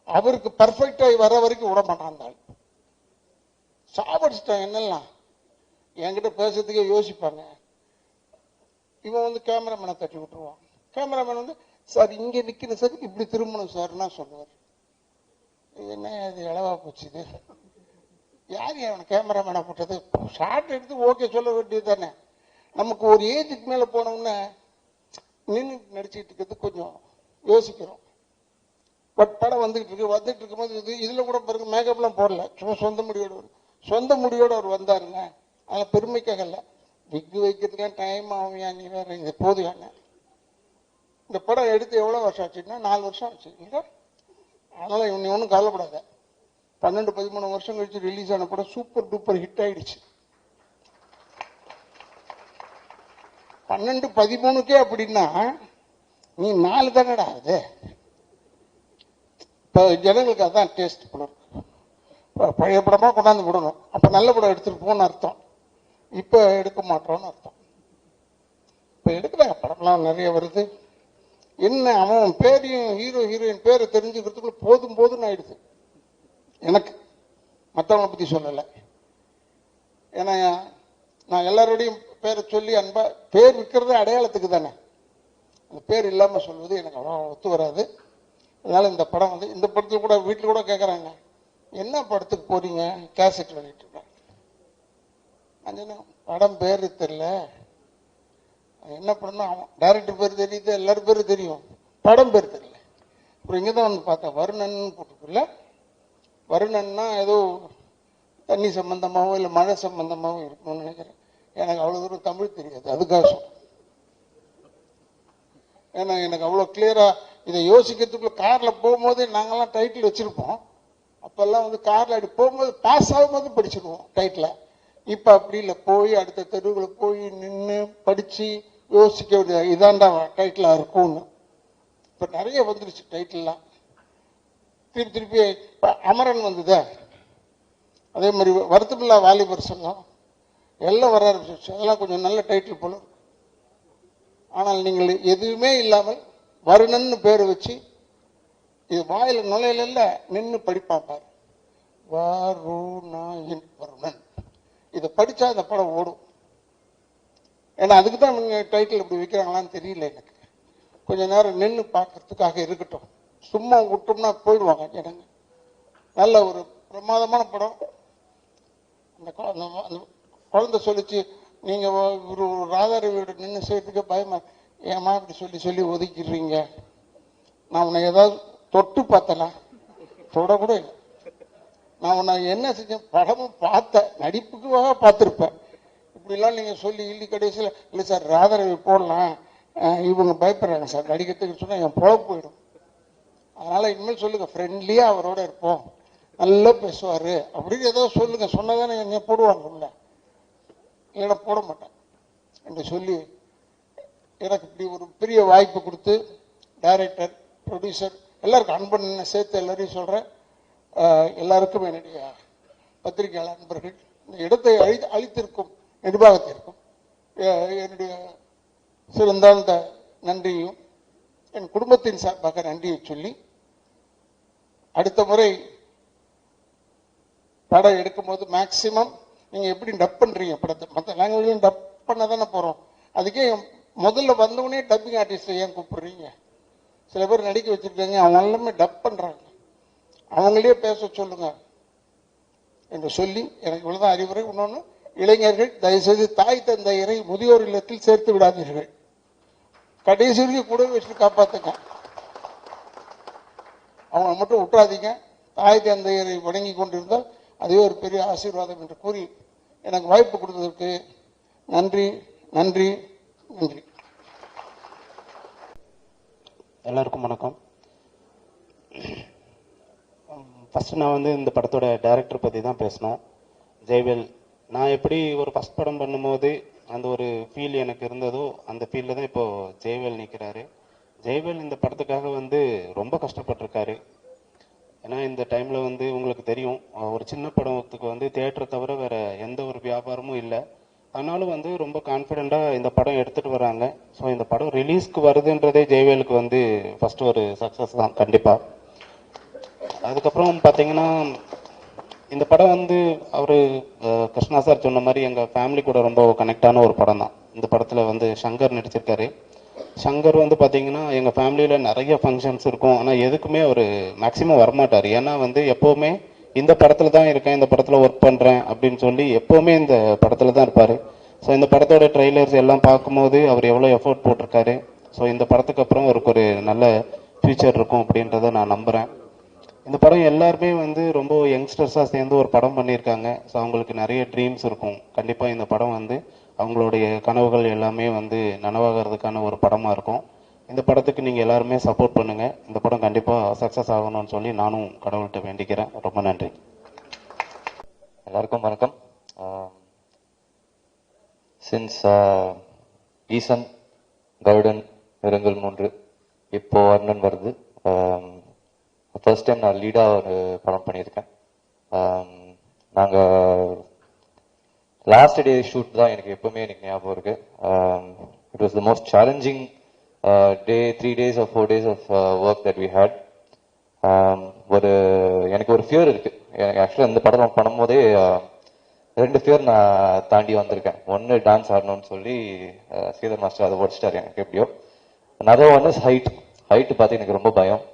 அவருக்கு பர்ஃபெக்டாக வர வரைக்கும் விட மாட்டான் அந்த ஆள். சாப்பிடுச்சிட்டான் என்னெல்லாம் என்கிட்ட பேசுறதுக்கே யோசிப்பாங்க. இவன் வந்து கேமராமேனை தட்டி விட்டுருவான். கேமராமேன் வந்து சார் இங்கே நிற்கிற சார் இப்படி திரும்பணும் சார்னா சொல்லுவார். என்ன இது இளவா போச்சு இது, யார் அவனை கேமராமேனை போட்டது? ஷார்ட் எடுத்து ஓகே சொல்ல வேண்டியது தானே. நமக்கு ஒரு ஏஜுக்கு மேலே போனோம்னா நின்று நடிச்சுட்டு இருக்கிறது கொஞ்சம் யோசிக்கிறோம். பட் படம் வந்துகிட்டு இருக்கும்போது இதில் கூட பாருங்க, மேக்கப்லாம் போடல, சும்மா சொந்த முடியோடு அவர் வந்தாருங்க. அதில் பெருமைக்காக இல்லை, விக்கு வைக்கிறதுக்காக டைம் ஆகும். நீ வேற இது போதுங்க. இந்த படம் எடுத்து எவ்வளோ வருஷம் ஆச்சுன்னா 4 வருஷம் ஆச்சு இல்லை. அதனால் நீ ஒன்றும் கவலைப்படாத, 12-13 வருஷம் கழிச்சு ரிலீஸ் ஆன படம் சூப்பர் டூப்பர் ஹிட் ஆயிடுச்சு. 12-13க்கே அப்படின்னா நீ 4 தானடா ஆகுது. இப்போ ஜனங்களுக்கு அதான் டேஸ்ட் படம். பழைய படமாக கொண்டாந்து விடணும், அப்போ நல்ல படம் எடுத்துகிட்டு போகணும்னு அர்த்தம். இப்போ எடுக்க மாட்டோம்னு அர்த்தம். இப்போ எடுக்கிறாங்க படம்லாம் நிறைய வருது. என்ன அவன் பேரையும் ஹீரோ ஹீரோயின் பேரை தெரிஞ்சுக்கிறதுக்குள்ள போதும்னு ஆயிடுது எனக்கு. மற்றவங்களை பற்றி சொல்லலை, ஏன்னா நான் எல்லாரோடையும் பேரை சொல்லி அன்பா பேர் விற்கிறது அடையாளத்துக்கு தானே. அந்த பேர் இல்லாமல் சொல்வது எனக்கு அவ்வளோ ஒத்து வராது. அதனால இந்த படம் வந்து இந்த படத்தில் கூட வீட்டில் கூட கேட்குறாங்க, என்ன படத்துக்கு போறீங்க? கேசட் வெளியிட்டு அஞ்சனா படம் பேரு தெரியல, என்ன படம்னா டைரக்டர் பேர் தெரியுது, எல்லாரும் பேரும் தெரியும், படம் பேர் தெரியல. அப்புறம் இங்கே தான் வந்து பார்த்தேன், வருணன் போட்டுருக்குல்ல. வருணன்னா ஏதோ தண்ணி சம்பந்தமாகவும் இல்லை மழை சம்பந்தமாகவும் இருக்கணும்னு நினைக்கிறேன். எனக்கு அவ்வளோ தூரம் தமிழ் தெரியாது, அதுக்காக சொல்றேன். ஏன்னா எனக்கு அவ்வளோ கிளியரா இதை யோசிக்கிறதுக்குள்ள காரில் போகும்போதே நாங்கெல்லாம் டைட்டில் வச்சிருப்போம். அப்பெல்லாம் வந்து காரில் அப்படி போகும்போது பாஸ் ஆகும்போது படிச்சிருவோம் டைட்டில். இப்போ அப்படி இல்லை, போய் அடுத்த தெருவுகளை போய் நின்று படித்து யோசிக்க வேண்டிய இதாண்டா டைட்டிலாக இருக்கும்னு. இப்போ நிறைய வந்துருச்சு டைட்டில்லாம். திருப்பி இப்போ அமரன் வந்ததா, அதே மாதிரி வருத்தமில்லா வாலிபர் சங்கம் எல்லாம் வர ஆரம்பிச்சிருச்சு. அதெல்லாம் கொஞ்சம் நல்ல டைட்டில் போல. ஆனால் நீங்கள் எதுவுமே இல்லாமல் வருணன்னு பேர் வச்சு இது வாயில நுழையில நின்று படிப்பான் பாரு, வருணன். இதை படிச்சா இந்த படம் ஓடும். ஏன்னா அதுக்கு தான் டைட்டில் இப்படி வைக்கிறாங்களான்னு தெரியல எனக்கு. கொஞ்ச நேரம் நின்று பார்க்கறதுக்காக இருக்கட்டும், சும்மா விட்டோம்னா போயிடுவாங்க ஜனங்க. நல்ல ஒரு பிரமாதமான படம். அந்த குழந்தை சொல்லிச்சு, நீங்க ஒரு ராதாரவியோட நின்று செய்யறதுக்கு பயமா, ஏமா இப்படி சொல்லி சொல்லி ஒதுக்கிடுறீங்க, நான் உன்னை ஏதாவது தொட்டு பார்த்தனா, தொட கூட இல்லை. நான் உன்னை என்ன செஞ்சேன், படமும் பார்த்த நடிப்புக்காக பார்த்துருப்பேன். இப்படிலாம் நீங்க சொல்லி இல்லி கடைசியில் இல்லை சார் ராதாரவி போடலாம், இவங்க பயப்படுறாங்க சார் நடிக்கிறதுக்கு சொன்னா என் பொழப்பு போயிடும். அதனால இனிமேல் சொல்லுங்க, ஃப்ரெண்ட்லியா அவரோட இருப்போம், நல்லா பேசுவாரு அப்படின்னு ஏதாவது சொல்லுங்க. சொன்னதானே என்ன போடுவாங்க உள்ள, இல்லைன்னா போட மாட்டேன் என்று சொல்லி எனக்கு இப்படி ஒரு பெரிய வாய்ப்பு கொடுத்து டைரக்டர், ப்ரொடியூசர் எல்லாருக்கும் அன்பன் சேர்த்து எல்லாரையும் சொல்றேன். எல்லாருக்கும் என்னுடைய பத்திரிகையாளர் நண்பர்கள், இந்த இடத்தை அளித்திருக்கும் நிர்வாகத்திற்கும் என்னுடைய சிறந்தாழ்ந்த நன்றியும் என் குடும்பத்தின் சார்பாக நன்றியை சொல்லி, அடுத்த முறை படம் எடுக்கும் போது மேக்சிமம் நீங்க எப்படி டப் பண்றீங்க படத்தை, மற்ற லாங்குவேஜ்லையும் டப் பண்ண தானே போறோம். அதுக்கே முதல்ல வந்தவொடனே டப்பிங் ஆர்டிஸ்ட் ஏன் கூப்பிடுறீங்க? சில பேர் நடிக்க வச்சிருக்காங்க, அவங்க எல்லாமே டப் பண்றாங்க, அவங்களே பேச சொல்லுங்க என்று சொல்லி எனக்கு இவ்வளவுதான் அறிவுரை. இன்னொன்னு, இளைஞர்கள் தயவுசெய்து தாய் தந்தையரை முதியோர் இல்லத்தில் சேர்த்து விடாதீர்கள், கடைசி வரைக்கும் கூட வச்சு காப்பாத்துங்க, அவங்க மட்டும் விட்டுறாதீங்க. தாய் தந்தையரை வணங்கி கொண்டிருந்தால் அதுவே ஒரு பெரிய ஆசீர்வாதம் என்று கூறி எனக்கு வாய்ப்பு கொடுத்ததற்கு நன்றி நன்றி நன்றி. எல்லாருக்கும் வணக்கம். ஃபர்ஸ்ட் நான் வந்து இந்த படத்தோட டைரக்டர் பற்றி தான் பேசணும். ஜெய்வேல். நான் எப்படி ஒரு ஃபர்ஸ்ட் படம் பண்ணும்போது அந்த ஒரு ஃபீல் எனக்கு இருந்ததோ அந்த ஃபீல்டில் தான் இப்போ ஜெய்வேல் நிற்கிறாரு. ஜெய்வேல் இந்த படத்துக்காக வந்து ரொம்ப கஷ்டப்பட்டிருக்காரு. ஏன்னா இந்த டைமில் வந்து உங்களுக்கு தெரியும், ஒரு சின்ன படத்துக்கு வந்து தியேட்டரை தவிர வேற எந்த ஒரு வியாபாரமும் இல்லை. ஆனாலும் வந்து ரொம்ப கான்ஃபிடென்ட்டாக இந்த படம் எடுத்துகிட்டு வராங்க. ஸோ இந்த படம் ரிலீஸ்க்கு வருதுன்றதே ஜெய்வேலுக்கு வந்து ஃபர்ஸ்ட் ஒரு சக்ஸஸ் தான் கண்டிப்பாக. அதுக்கப்புறம் பார்த்தீங்கன்னா இந்த படம் வந்து அவர் கிருஷ்ணா சார் சொன்ன மாதிரி எங்கள் ஃபேமிலி கூட ரொம்ப கனெக்டான ஒரு படம் தான். இந்த படத்தில் வந்து சங்கர் நடிச்சிருக்காரு. சங்கர் வந்து பார்த்தீங்கன்னா எங்கள் ஃபேமிலியில் நிறைய ஃபங்க்ஷன்ஸ் இருக்கும், ஆனால் எதுக்குமே அவர் மேக்ஸிமம் வரமாட்டார். ஏன்னா வந்து எப்போவுமே இந்த படத்தில் தான் இருக்கேன், இந்த படத்தில் ஒர்க் பண்ணுறேன் அப்படின்னு சொல்லி எப்போவுமே இந்த படத்தில் தான் இருப்பார். ஸோ இந்த படத்தோட ட்ரெய்லர்ஸ் எல்லாம் பார்க்கும்போது அவர் எவ்வளோ எஃபோர்ட் போட்டிருக்காரு. ஸோ இந்த படத்துக்கு அப்புறம் அவருக்கு ஒரு நல்ல ஃபியூச்சர் இருக்கும் அப்படின்றத நான் நம்புகிறேன். இந்த படம் எல்லாருமே வந்து ரொம்ப யங்ஸ்டர்ஸாக சேர்ந்து ஒரு படம் பண்ணியிருக்காங்க. ஸோ அவங்களுக்கு நிறைய ட்ரீம்ஸ் இருக்கும். கண்டிப்பாக இந்த படம் வந்து அவங்களுடைய கனவுகள் எல்லாமே வந்து நனவாகிறதுக்கான ஒரு படமாக இருக்கும். இந்த படத்துக்கு நீங்கள் எல்லாருமே சப்போர்ட் பண்ணுங்கள். இந்த படம் கண்டிப்பாக சக்ஸஸ் ஆகணும்னு சொல்லி நானும் கடவுள்கிட்ட வேண்டிக்கிறேன். ரொம்ப நன்றி. எல்லாருக்கும் வணக்கம். சின்ஸ் ஈசன், கருடன், நிறங்கள் 3, இப்போ வர்ணன் வருது. ஃபர்ஸ்ட் டைம் நான் லீடாக ஒரு படம் பண்ணியிருக்கேன். நாங்கள் லாஸ்ட் டே ஷூட் தான் எனக்கு எப்பவுமே எனக்கு ஞாபகம் இருக்கு. It was the most challenging day. 3 days or 4 days of work that we had. எனக்கு ஒரு ஃபியர் இருக்கு. ஆக்சுவலாக இந்த படம் பண்ணும்போதே 2 ஃபியர் நான் தாண்டி வந்திருக்கேன். ஒன்று டான்ஸ் ஆடணும்னு சொல்லி ஸ்ரீதர் மாஸ்டர் அதை உடச்சிட்டாரு எனக்கு எப்படியோ. அதர் ஒன் இஸ் ஹைட் பார்த்து எனக்கு ரொம்ப பயம்.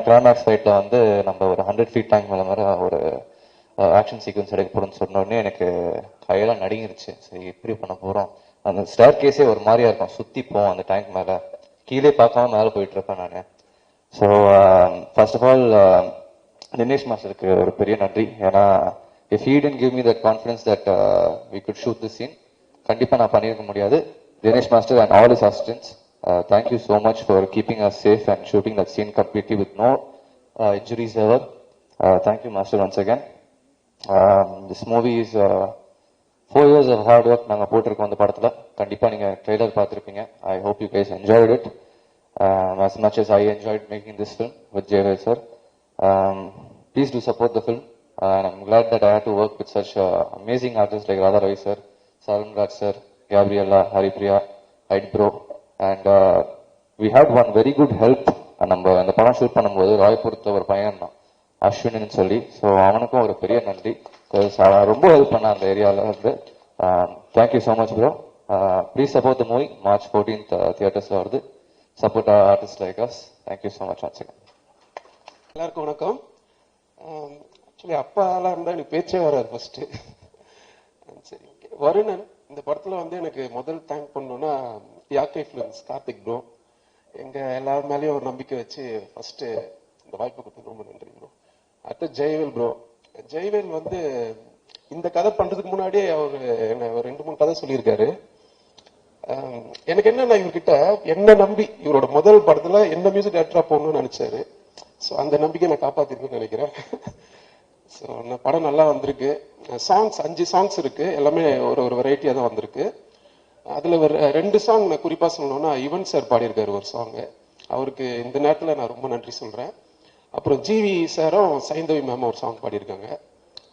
கிளைமேக்ஸ் ஃபைட்டில் வந்து நம்ம ஒரு 100 feet டேங்க் மேலே மாதிரி ஒரு ஆக்ஷன் சீக்வன்ஸ் எடுக்க போறோம்னு சொன்ன உடனே எனக்கு கையெல்லாம் நடுங்கிருச்சு. சரி எப்படி பண்ண போறோம், அந்த ஸ்டேர் கேஸே ஒரு மாதிரியா இருக்கும், சுத்தி போவோம் அந்த டேங்க் மேல, கீழே பார்க்காம மேலே போயிட்டு இருப்பேன் நான். So first of all Dinesh மாஸ்டருக்கு ஒரு பெரிய நன்றி. ஏன்னா if he didn't give me that confidence that we could shoot this scene, கண்டிப்பா நான் பண்ணியிருக்க முடியாது. Dinesh master and all his assistants, thank you so much for keeping us safe and shooting that scene completely with no injuries ever. Thank you master once again. This movie is 4 years of hard work நாங்க போட்டிருக்கோம் அந்த படத்துல. கண்டிப்பா நீங்க trailer பார்த்திருப்பீங்க. I hope you guys enjoyed it as much as I enjoyed making this film with Jayvel sir. Please do support the film. And I'm glad that I had to work with such amazing artists like Radha Ravi sir, Salman Raj sir, Gabriella, Haripriya, Hyde bro, and we had one very good help. நம்ம அந்த படம் shoot பண்ணும்போது ராய்புரத்துல ஒரு பையன் தான் அஸ்வின்னு சொல்லி, so அவனுக்கும் ஒரு பெரிய நன்றி. ரொம்ப ஹெல்ப் பண்ண அந்த ஏரியாவில் இருந்து. Thank you so much bro. Please support the movie. March 14th தியேட்டர்ஸில் வருது. Support artist like us. Thank you so much once again. எல்லாருக்கும் வணக்கம். ஆக்சுவலி அப்பாலாம் இருந்தால் எனக்கு பேச்சே வராது ஃபர்ஸ்ட். சரி, வருணன் இந்த படத்தில் வந்து எனக்கு முதல் தேங்க் பண்ணோன்னா யாக்கை ஃபிலிம்ஸ் கார்த்திக் ப்ரோ, எங்கள் எல்லார் மேலேயும் ஒரு நம்பிக்கை வச்சு ஃபர்ஸ்ட் இந்த வாய்ப்பு கொடுத்து ரொம்ப நன்றி ப்ரோ. அடுத்து ஜெய்வேல் ப்ரோ. ஜெய்வேல் வந்து இந்த கதை பண்றதுக்கு முன்னாடியே அவர் என்ன ஒரு 2-3 கதை சொல்லியிருக்காரு. எனக்கு என்னன்னா இவர்கிட்ட என்ன நம்பி இவரோட முதல் படத்துல என்ன மியூசிக் டைரக்டரா போகணும்னு நினைச்சாரு. ஸோ அந்த நம்பிக்கை நான் காப்பாத்திருக்கேன்னு நினைக்கிறேன். ஸோ படம் நல்லா வந்திருக்கு. சாங்ஸ் 5 சாங்ஸ் இருக்கு, எல்லாமே ஒரு வெரைட்டியா தான் வந்திருக்கு. அதுல ஒரு 2 சாங் நான் குறிப்பா சொல்லணும்னா யுவன் சார் பாடியிருக்காரு ஒரு சாங், அவருக்கு இந்த நேரத்தில் நான் ரொம்ப நன்றி சொல்றேன். அப்புறம் ஜிவி சாரும் சைந்தவி மேம் ஒரு சாங் பாடியிருக்காங்க,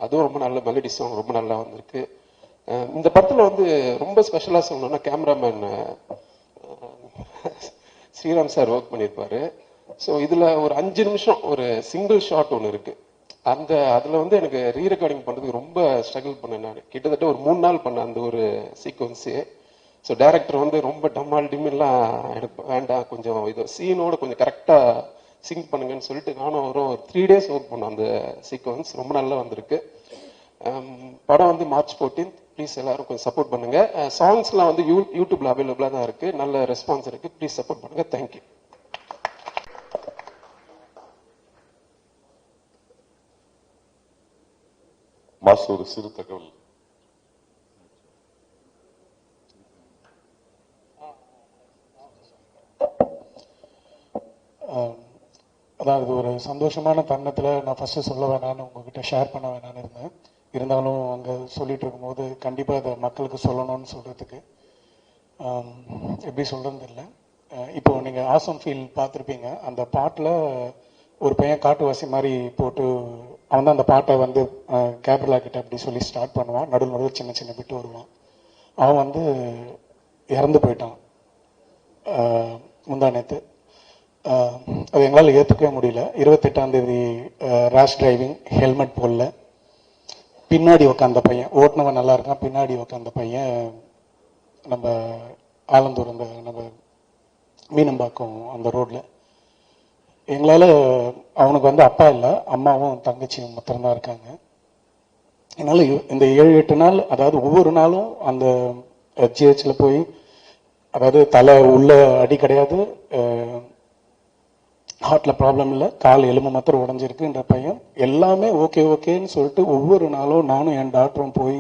அதுவும் ரொம்ப நல்ல மெலடி சாங், ரொம்ப நல்லா வந்திருக்கு. இந்த படத்துல வந்து ரொம்ப ஸ்பெஷலா சொல்லணும்னா கேமராமேன் ஸ்ரீராம் சார் ஒர்க் பண்ணியிருப்பாரு. ஸோ இதுல ஒரு 5 நிமிஷம் ஒரு சிங்கிள் ஷாட் ஒன்று இருக்கு. அதுல வந்து எனக்கு ரீ ரெக்கார்டிங் பண்றதுக்கு ரொம்ப ஸ்ட்ரகிள் பண்ணேன் நான். கிட்டத்தட்ட ஒரு 3 நாள் பண்ணேன் அந்த ஒரு சீக்வன்ஸு. ஸோ டைரக்டர் வந்து ரொம்ப டம்மால் டிம்மெல்லாம் எனக்கு வேண்டாம், கொஞ்சம் இது சீனோட கொஞ்சம் கரெக்டா சிங்க் பண்ணுங்கன்னு சொல்லிட்டு நானும் ஒரு 3 days ஒர்க் பண்ணோம் அந்த சீக்வன்ஸ். ரொம்ப நல்லா வந்திருக்கு. படம் வந்து March 14th. ப்ளீஸ் எல்லாரும் கொஞ்சம் சப்போர்ட் பண்ணுங்க. சாங்ஸ்லாம் வந்து யூடியூப்ல அவைலபிளா தான் இருக்கு, நல்ல ரெஸ்பான்ஸ் இருக்கு. ப்ளீஸ் சப்போர்ட் பண்ணுங்க. தேங்க்யூ. மாசு ஒரு சிறு தகவல். அதாவது ஒரு சந்தோஷமான தருணத்தில் நான் ஃபர்ஸ்ட் சொல்ல வேணான்னு உங்ககிட்ட ஷேர் பண்ண வேணான்னு இருந்தேன். இருந்தாலும் அங்கே சொல்லிட்டு இருக்கும்போது கண்டிப்பாக அதை மக்களுக்கு சொல்லணும்னு சொல்றதுக்கு எப்படி சொல்றது இல்லை. இப்போ நீங்கள் ஆசம் ஃபீல் பார்த்துருப்பீங்க. அந்த பாட்டில் ஒரு பையன் காட்டுவாசி மாதிரி போட்டு அவன் தான் அந்த பாட்டை வந்து கேப்ரலா கிட்ட அப்படி சொல்லி ஸ்டார்ட் பண்ணுவான். நடுவில் சின்ன சின்ன விட்டு வருவான். அவன் வந்து இறந்து போயிட்டான் முந்தா நேற்று. அது எங்களால் ஏற்றுக்கவே முடியல. 28ஆம் தேதி ரேஷ் டிரைவிங், ஹெல்மெட் போடல, பின்னாடி உக்காந்த பையன், ஓட்டுனவன் நல்லா இருக்கான், பின்னாடி உக்காந்த பையன் நம்ம ஆலந்தூர் அந்த நம்ம மீனம்பாக்கம் அந்த ரோட்ல. எங்களால் அவனுக்கு வந்து அப்பா இல்லை, அம்மாவும் தங்கச்சியும் மாத்திரம்தான் இருக்காங்க. என்னால் இந்த 7-8 நாள், அதாவது ஒவ்வொரு நாளும் அந்த ஜிஹெச்ல போய், அதாவது தலை உள்ள அடி கிடையாது, ஹார்ட்ல ப்ராப்ளம் இல்லை, கால் எலும்பு மாத்திரம் உடஞ்சிருக்குன்ற பையன் எல்லாமே ஓகேன்னு சொல்லிட்டு ஒவ்வொரு நாளும் நானும் என் டாக்டரும் போய்,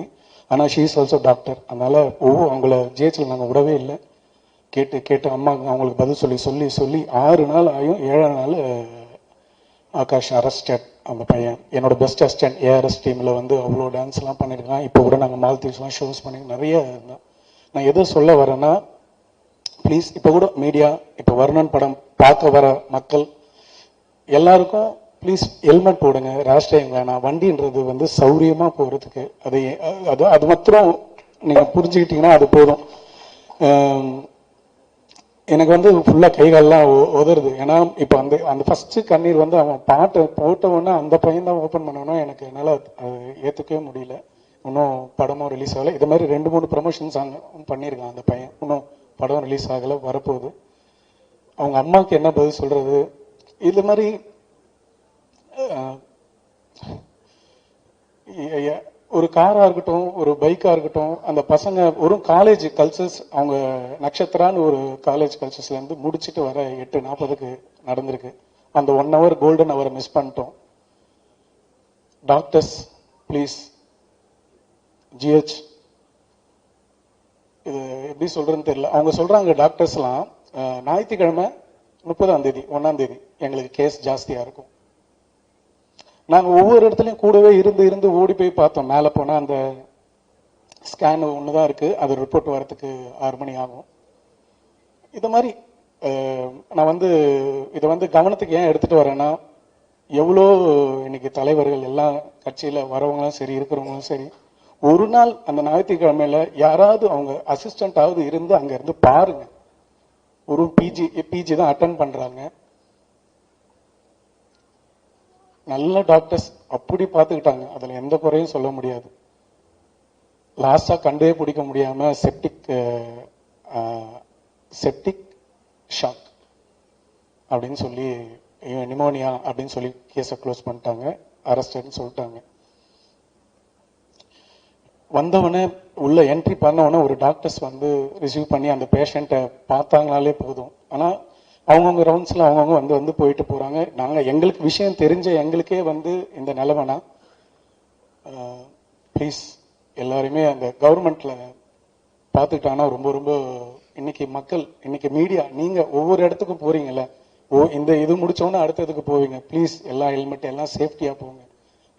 ஆனால் ஷீ இஸ் ஆல்சோ டாக்டர், அதனால அவங்கள ஜிஹெச்ல நாங்கள் விடவே இல்லை. கேட்டு அம்மா அவங்களுக்கு பதில் சொல்லி 6 நாள் ஆகும். 7ஆம் நாள் ஆகாஷ் அரெஸ்டட். அந்த பையன் என்னோட பெஸ்ட் அசிஸ்டன்ட். ஏஆர்எஸ் டீம்ல வந்து அவ்வளோ டான்ஸ்லாம் பண்ணியிருக்கான். இப்போ கூட நாங்கள் மால்தீவ்ஸ்லாம் ஷோஸ் பண்ணி நிறைய இருந்தோம். நான் எதை சொல்ல வரேன்னா, ப்ளீஸ் இப்போ கூட மீடியா, இப்போ வருணன் படம் பார்க்க வர மக்கள் எல்லாருக்கும் ப்ளீஸ் ஹெல்மெட் போடுங்க, ரேஷ் டிரைவிங் வேணாம். வண்டின்றது வந்து சௌரியமா போறதுக்கு, அது மாத்திரம் நீங்க புரிஞ்சுக்கிட்டீங்கன்னா அது போதும். எனக்கு வந்து ஃபுல்லா கைகாலெல்லாம் உதறுது. ஏன்னா இப்போ அந்த ஃபர்ஸ்ட் கண்ணீர் வந்து அவன் பாட்டை போட்ட உடனே அந்த பையன் தான் ஓப்பன் பண்ணணும். எனக்கு என்னால் ஏற்றுக்கவே முடியல. இன்னும் படமும் ரிலீஸ் ஆகலை. இது மாதிரி 2-3 ப்ரமோஷன்ஸ் பண்ணியிருக்கான் அந்த பையன். இன்னும் படம் ரிலீஸ் ஆகலை, வரப்போகுது. அவங்க அம்மாவுக்கு என்ன பதில் சொல்றது? இது மாதிரி ஒரு காரா இருக்கட்டும், ஒரு பைக்கா இருக்கட்டும், அந்த பசங்க ஒரு காலேஜ் கல்ச்சர்ஸ், அவங்க நட்சத்திரான்னு ஒரு காலேஜ் கல்ச்சர்ஸ்ல இருந்து முடிச்சுட்டு வர 8:40க்கு நடந்திருக்கு. அந்த 1 hour கோல்டன் அவரை மிஸ் பண்ணிட்டோம். டாக்டர்ஸ் ப்ளீஸ், ஜிஹெச், இது எப்படி சொல்றதுன்னு தெரியல. அவங்க சொல்றாங்க டாக்டர்ஸ்லாம் ஞாயிற்றுக்கிழமை 30ஆம் தேதி 1ஆம் தேதி எங்களுக்கு கேஸ் ஜாஸ்தியா இருக்கும். நாங்க ஒவ்வொரு இடத்துலயும் கூடவே இருந்து ஓடி போய் பார்த்தோம். மேல போனா அந்த ஸ்கேன் ஒண்ணுதான் இருக்கு, அது ரிப்போர்ட் வரதுக்கு 6 மணி ஆகும். இது மாதிரி நான் இதை கவனத்துக்கு ஏன் எடுத்துட்டு வரேன்னா, எவ்வளோ இன்னைக்கு தலைவர்கள் எல்லாம் கட்சியில வரவங்களும் சரி, இருக்கிறவங்களும் சரி, ஒரு நாள் அந்த ஞாயிற்றுக்கிழமையில யாராவது அவங்க அசிஸ்டன்டாவது இருந்து அங்க இருந்து பாருங்க. ஒரு பிஜி தான் அட்டன் பண்றாங்க. நல்ல டாக்டர்ஸ் அப்படி பார்த்துக்கிட்டாங்க, அதுல எந்த குறையும் சொல்ல முடியாது. லாஸ்டா கண்டே பிடிக்க முடியாம செப்டிக் ஷாக் அப்படின்னு சொல்லி, நிமோனியா அப்படின்னு சொல்லி கேஸை க்ளோஸ் பண்ணிட்டாங்க, அரெஸ்ட்னு சொல்லிட்டாங்க. வந்தவனே உள்ள என்ட்ரி பண்ணவொடனே ஒரு டாக்டர்ஸ் ரிசீவ் பண்ணி அந்த பேஷண்ட்டை பார்த்தாங்கனாலே போதும். ஆனா அவங்கவுங்க ரவுண்ட்ஸ்ல அவங்கவுங்க வந்து போயிட்டு போறாங்க. நாங்க எங்களுக்கு விஷயம் தெரிஞ்ச எங்களுக்கே இந்த நிலைமைனா, ப்ளீஸ் எல்லாருமே அந்த கவர்மெண்ட்ல பார்த்துக்கிட்டாங்கன்னா ரொம்ப ரொம்ப இன்னைக்கு மக்கள், இன்னைக்கு மீடியா, நீங்க ஒவ்வொரு இடத்துக்கும் போறீங்கல்ல, இந்த இது முடிச்சோன்னா அடுத்ததுக்கு போவீங்க. ப்ளீஸ் எல்லா ஹெல்மெட் எல்லாம் சேஃப்டியா போங்க.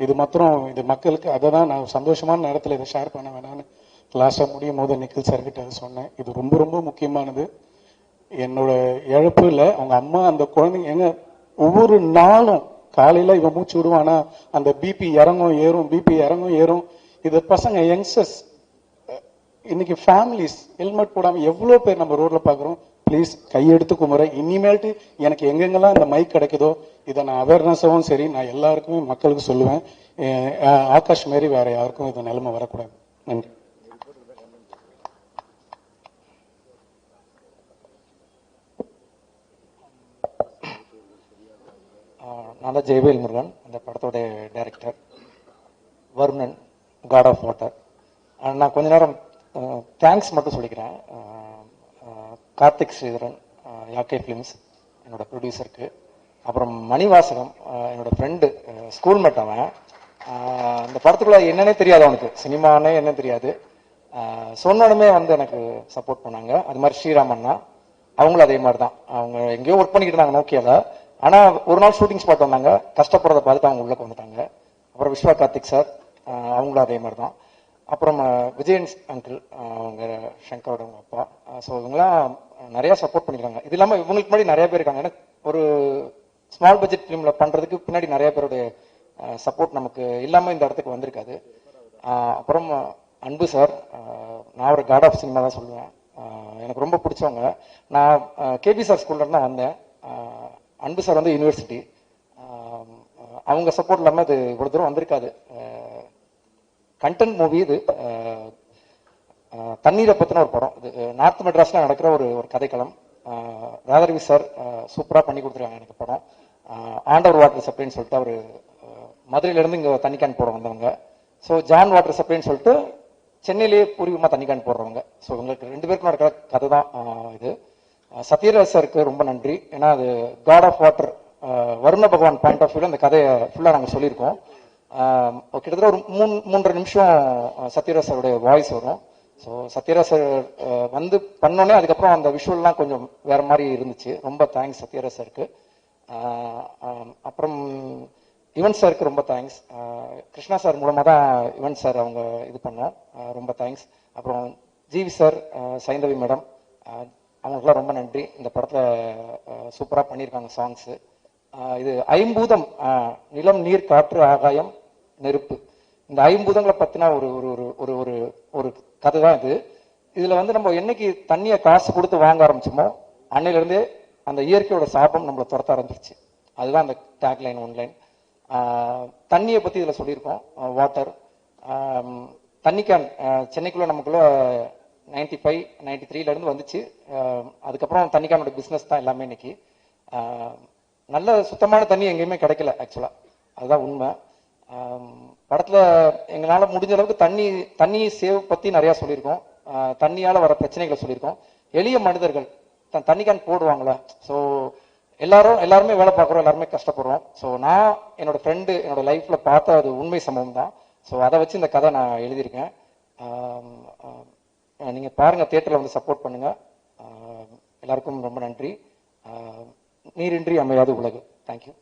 இது மாத்திரம் இது மக்களுக்கு, அதை தான் நான் சந்தோஷமான நேரத்தில் இதை ஷேர் பண்ண வேணான்னு லாஸ்டா முடியும் போது நிக்கில் சார் கிட்ட சொன்னேன். இது ரொம்ப ரொம்ப முக்கியமானது. என்னோட இழப்பு இல்லை, அவங்க அம்மா, அந்த குழந்தைங்க எங்க ஒவ்வொரு நாளும் காலையில இவன் மூச்சு விடுவானா, அந்த பிபி இறங்கும் ஏறும், பிபி இறங்கும் ஏறும். இது பசங்க யங்ஸ்டர்ஸ், இன்னைக்கு ஃபேமிலிஸ் ஹெல்மெட் போடாம எவ்வளவு பேர் நம்ம ரோட்ல பாக்குறோம். ப்ளீஸ் கையெடுத்து குமுறை, இனிமேல்ட்டு எனக்கு எங்கெங்கெல்லாம் இந்த மைக் கிடைக்குதோ இதை நான் அவேர்னஸாவும் சரி, நான் எல்லாருக்குமே மக்களுக்கு சொல்லுவேன். ஆகாஷ் மாரி வேற யாருக்கும் இது நிலைமை வரக்கூடாது. நன்றி. நான் தான் ஜெயவேல் முருகன், அந்த படத்தோட director. Varunan, god of water. நான் கொஞ்ச நேரம் தேங்க்ஸ் மட்டும் சொல்லிக்கிறேன். கார்த்திக் ஸ்ரீதரன், யாக்கே ஃபிலிம்ஸ், என்னோட ப்ரொடியூசருக்கு. அப்புறம் மணிவாசகம், என்னோட ஃப்ரெண்டு, ஸ்கூல்மேட். அவன் இந்த படத்துக்குள்ள என்னன்னே தெரியாது, அவனுக்கு சினிமானே என்ன தெரியாது. சொன்னோடமே எனக்கு சப்போர்ட் பண்ணாங்க. அது மாதிரி ஸ்ரீராமண்ணா, அவங்களும் அதே மாதிரி தான். அவங்க எங்கேயோ ஒர்க் பண்ணிக்கிட்டு இருந்தாங்க நோக்கியால. ஆனா ஒரு நாள் ஷூட்டிங் ஸ்பாட் வந்தாங்க, கஷ்டப்படுறத பார்த்துட்டு அவங்க உள்ள வந்துட்டாங்க. அப்புறம் விஸ்வா கார்த்திக் சார், அவங்களும் அதே மாதிரி தான். அப்புறம் விஜயன் அங்கிள், அவங்க சங்கரோட அப்பா. ஸோ இவங்கெல்லாம் நிறைய சப்போர்ட் பண்ணிருக்காங்க. இது இல்லாமல் இவங்களுக்கு முன்னாடி நிறைய பேர் இருக்காங்க. ஏன்னா ஒரு ஸ்மால் பட்ஜெட் ஃபிலிம்ல பண்றதுக்கு பின்னாடி நிறைய பேருடைய சப்போர்ட் நமக்கு இல்லாம இந்த இடத்துக்கு வந்திருக்காது. அப்புறம் அன்பு சார், நான் ஒரு காட் ஆஃப் சினிமா தான் சொல்லுவேன். எனக்கு ரொம்ப பிடிச்சவங்க. நான் கேபி சார் ஸ்கூல்ல தான் வந்தேன். அன்பு சார் யூனிவர்சிட்டி, அவங்க சப்போர்ட் இல்லாமல் இது இவ்வளவு தூரம் வந்திருக்காது. கண்டென்ட் மூவி இது. தண்ணீரை பத்தின ஒரு படம். இது நார்த் மெட்ராஸ்ல நடக்கிற ஒரு கதைக்களம். ராதாரவி சார் சூப்பரா பண்ணி கொடுத்துருக்காங்க எனக்கு படம். ஆண்டவர் வாட்டர் சப்ளைன்னு சொல்லிட்டு அவர் மதுரையில இருந்து இங்க தண்ணி கேன் போட வந்தவங்க. ஸோ ஜான் வாட்டர் சப்ளைன்னு சொல்லிட்டு சென்னையிலேயே பூர்வீகமா தண்ணி கேன் போடுறவங்க. ஸோ உங்களுக்கு 2 பேருக்கும் நடக்கிற கதை தான் இது. சத்யராஜ் சாருக்கு ரொம்ப நன்றி. ஏன்னா அது காட் ஆஃப் வாட்டர், வருண பகவான் பாயிண்ட் ஆஃப் வியூல அந்த கதையை ஃபுல்லா நாங்கள் சொல்லியிருக்கோம். கிட்டத்தட்ட ஒரு 3.5 நிமிஷம் சத்யராஜ் சாருடைய வாய்ஸ் வரும். ஸோ சத்யராஜ் சார் பண்ணோன்னே அதுக்கப்புறம் அந்த விஷுவல்லாம் கொஞ்சம் வேற மாதிரி இருந்துச்சு. ரொம்ப தேங்க்ஸ் சத்யராஜ் சாருக்கு. அப்புறம் யுவன் சாருக்கு ரொம்ப தேங்க்ஸ். கிருஷ்ணா சார் மூலமா தான் யுவன் சார் அவங்க இது பண்ணோம். ரொம்ப தேங்க்ஸ். அப்புறம் ஜிவி சார், சைந்தவி மேடம், அவங்களுக்குலாம் ரொம்ப நன்றி. இந்த படத்துல சூப்பரா பண்ணியிருக்காங்க சாங்ஸ். இது ஐம்பூதம், நிலம், நீர், காற்று, ஆகாயம், நெருப்பு, இந்த ஐம்பூதங்களை பத்தின ஒரு ஒரு ஒரு ஒரு கதை தான் இது. இதுல நம்ம என்னைக்கு தண்ணியை காசு கொடுத்து வாங்க ஆரம்பிச்சோமோ அன்னையில இருந்தே அந்த இயற்கையோட சாபம் நம்மளை துரத்த ஆரம்பிச்சிருச்சு. அதுதான் அந்த டேக்லைன், ஒன்லைன். தண்ணியை பத்தி இதுல சொல்லியிருக்கோம். வாட்டர், தண்ணி கேன் சென்னைக்குள்ள நமக்குள்ள 95, 93ல இருந்து வந்துச்சு. அதுக்கப்புறம் தண்ணி கேனோட பிசினஸ் தான் எல்லாமே. இன்னைக்கு நல்ல சுத்தமான தண்ணி எங்கேயுமே கிடைக்கல ஆக்சுவலா, அதுதான் உண்மை. படத்துல எங்களால முடிஞ்ச அளவுக்கு தண்ணி சேவ் பத்தி நிறைய சொல்லியிருக்கோம். தண்ணியால வர பிரச்சனைகளை சொல்லியிருக்கோம். எளிய மனிதர்கள் தண்ணி கேன் போடுவாங்களா, ஸோ எல்லாருமே வேலை பார்க்குறோம், எல்லாருமே கஷ்டப்படுறோம். ஸோ நான் என்னோட ஃப்ரெண்டு என்னோட லைஃப்ல பார்த்த அது உண்மை சம்பவம் தான். ஸோ அதை வச்சு இந்த கதை நான் எழுதியிருக்கேன். நீங்க பாருங்க, தியேட்டர்ல வந்து சப்போர்ட் பண்ணுங்க. எல்லாருக்கும் ரொம்ப நன்றி. நீரின்றி அமையாது உலகு. தேங்க்யூ.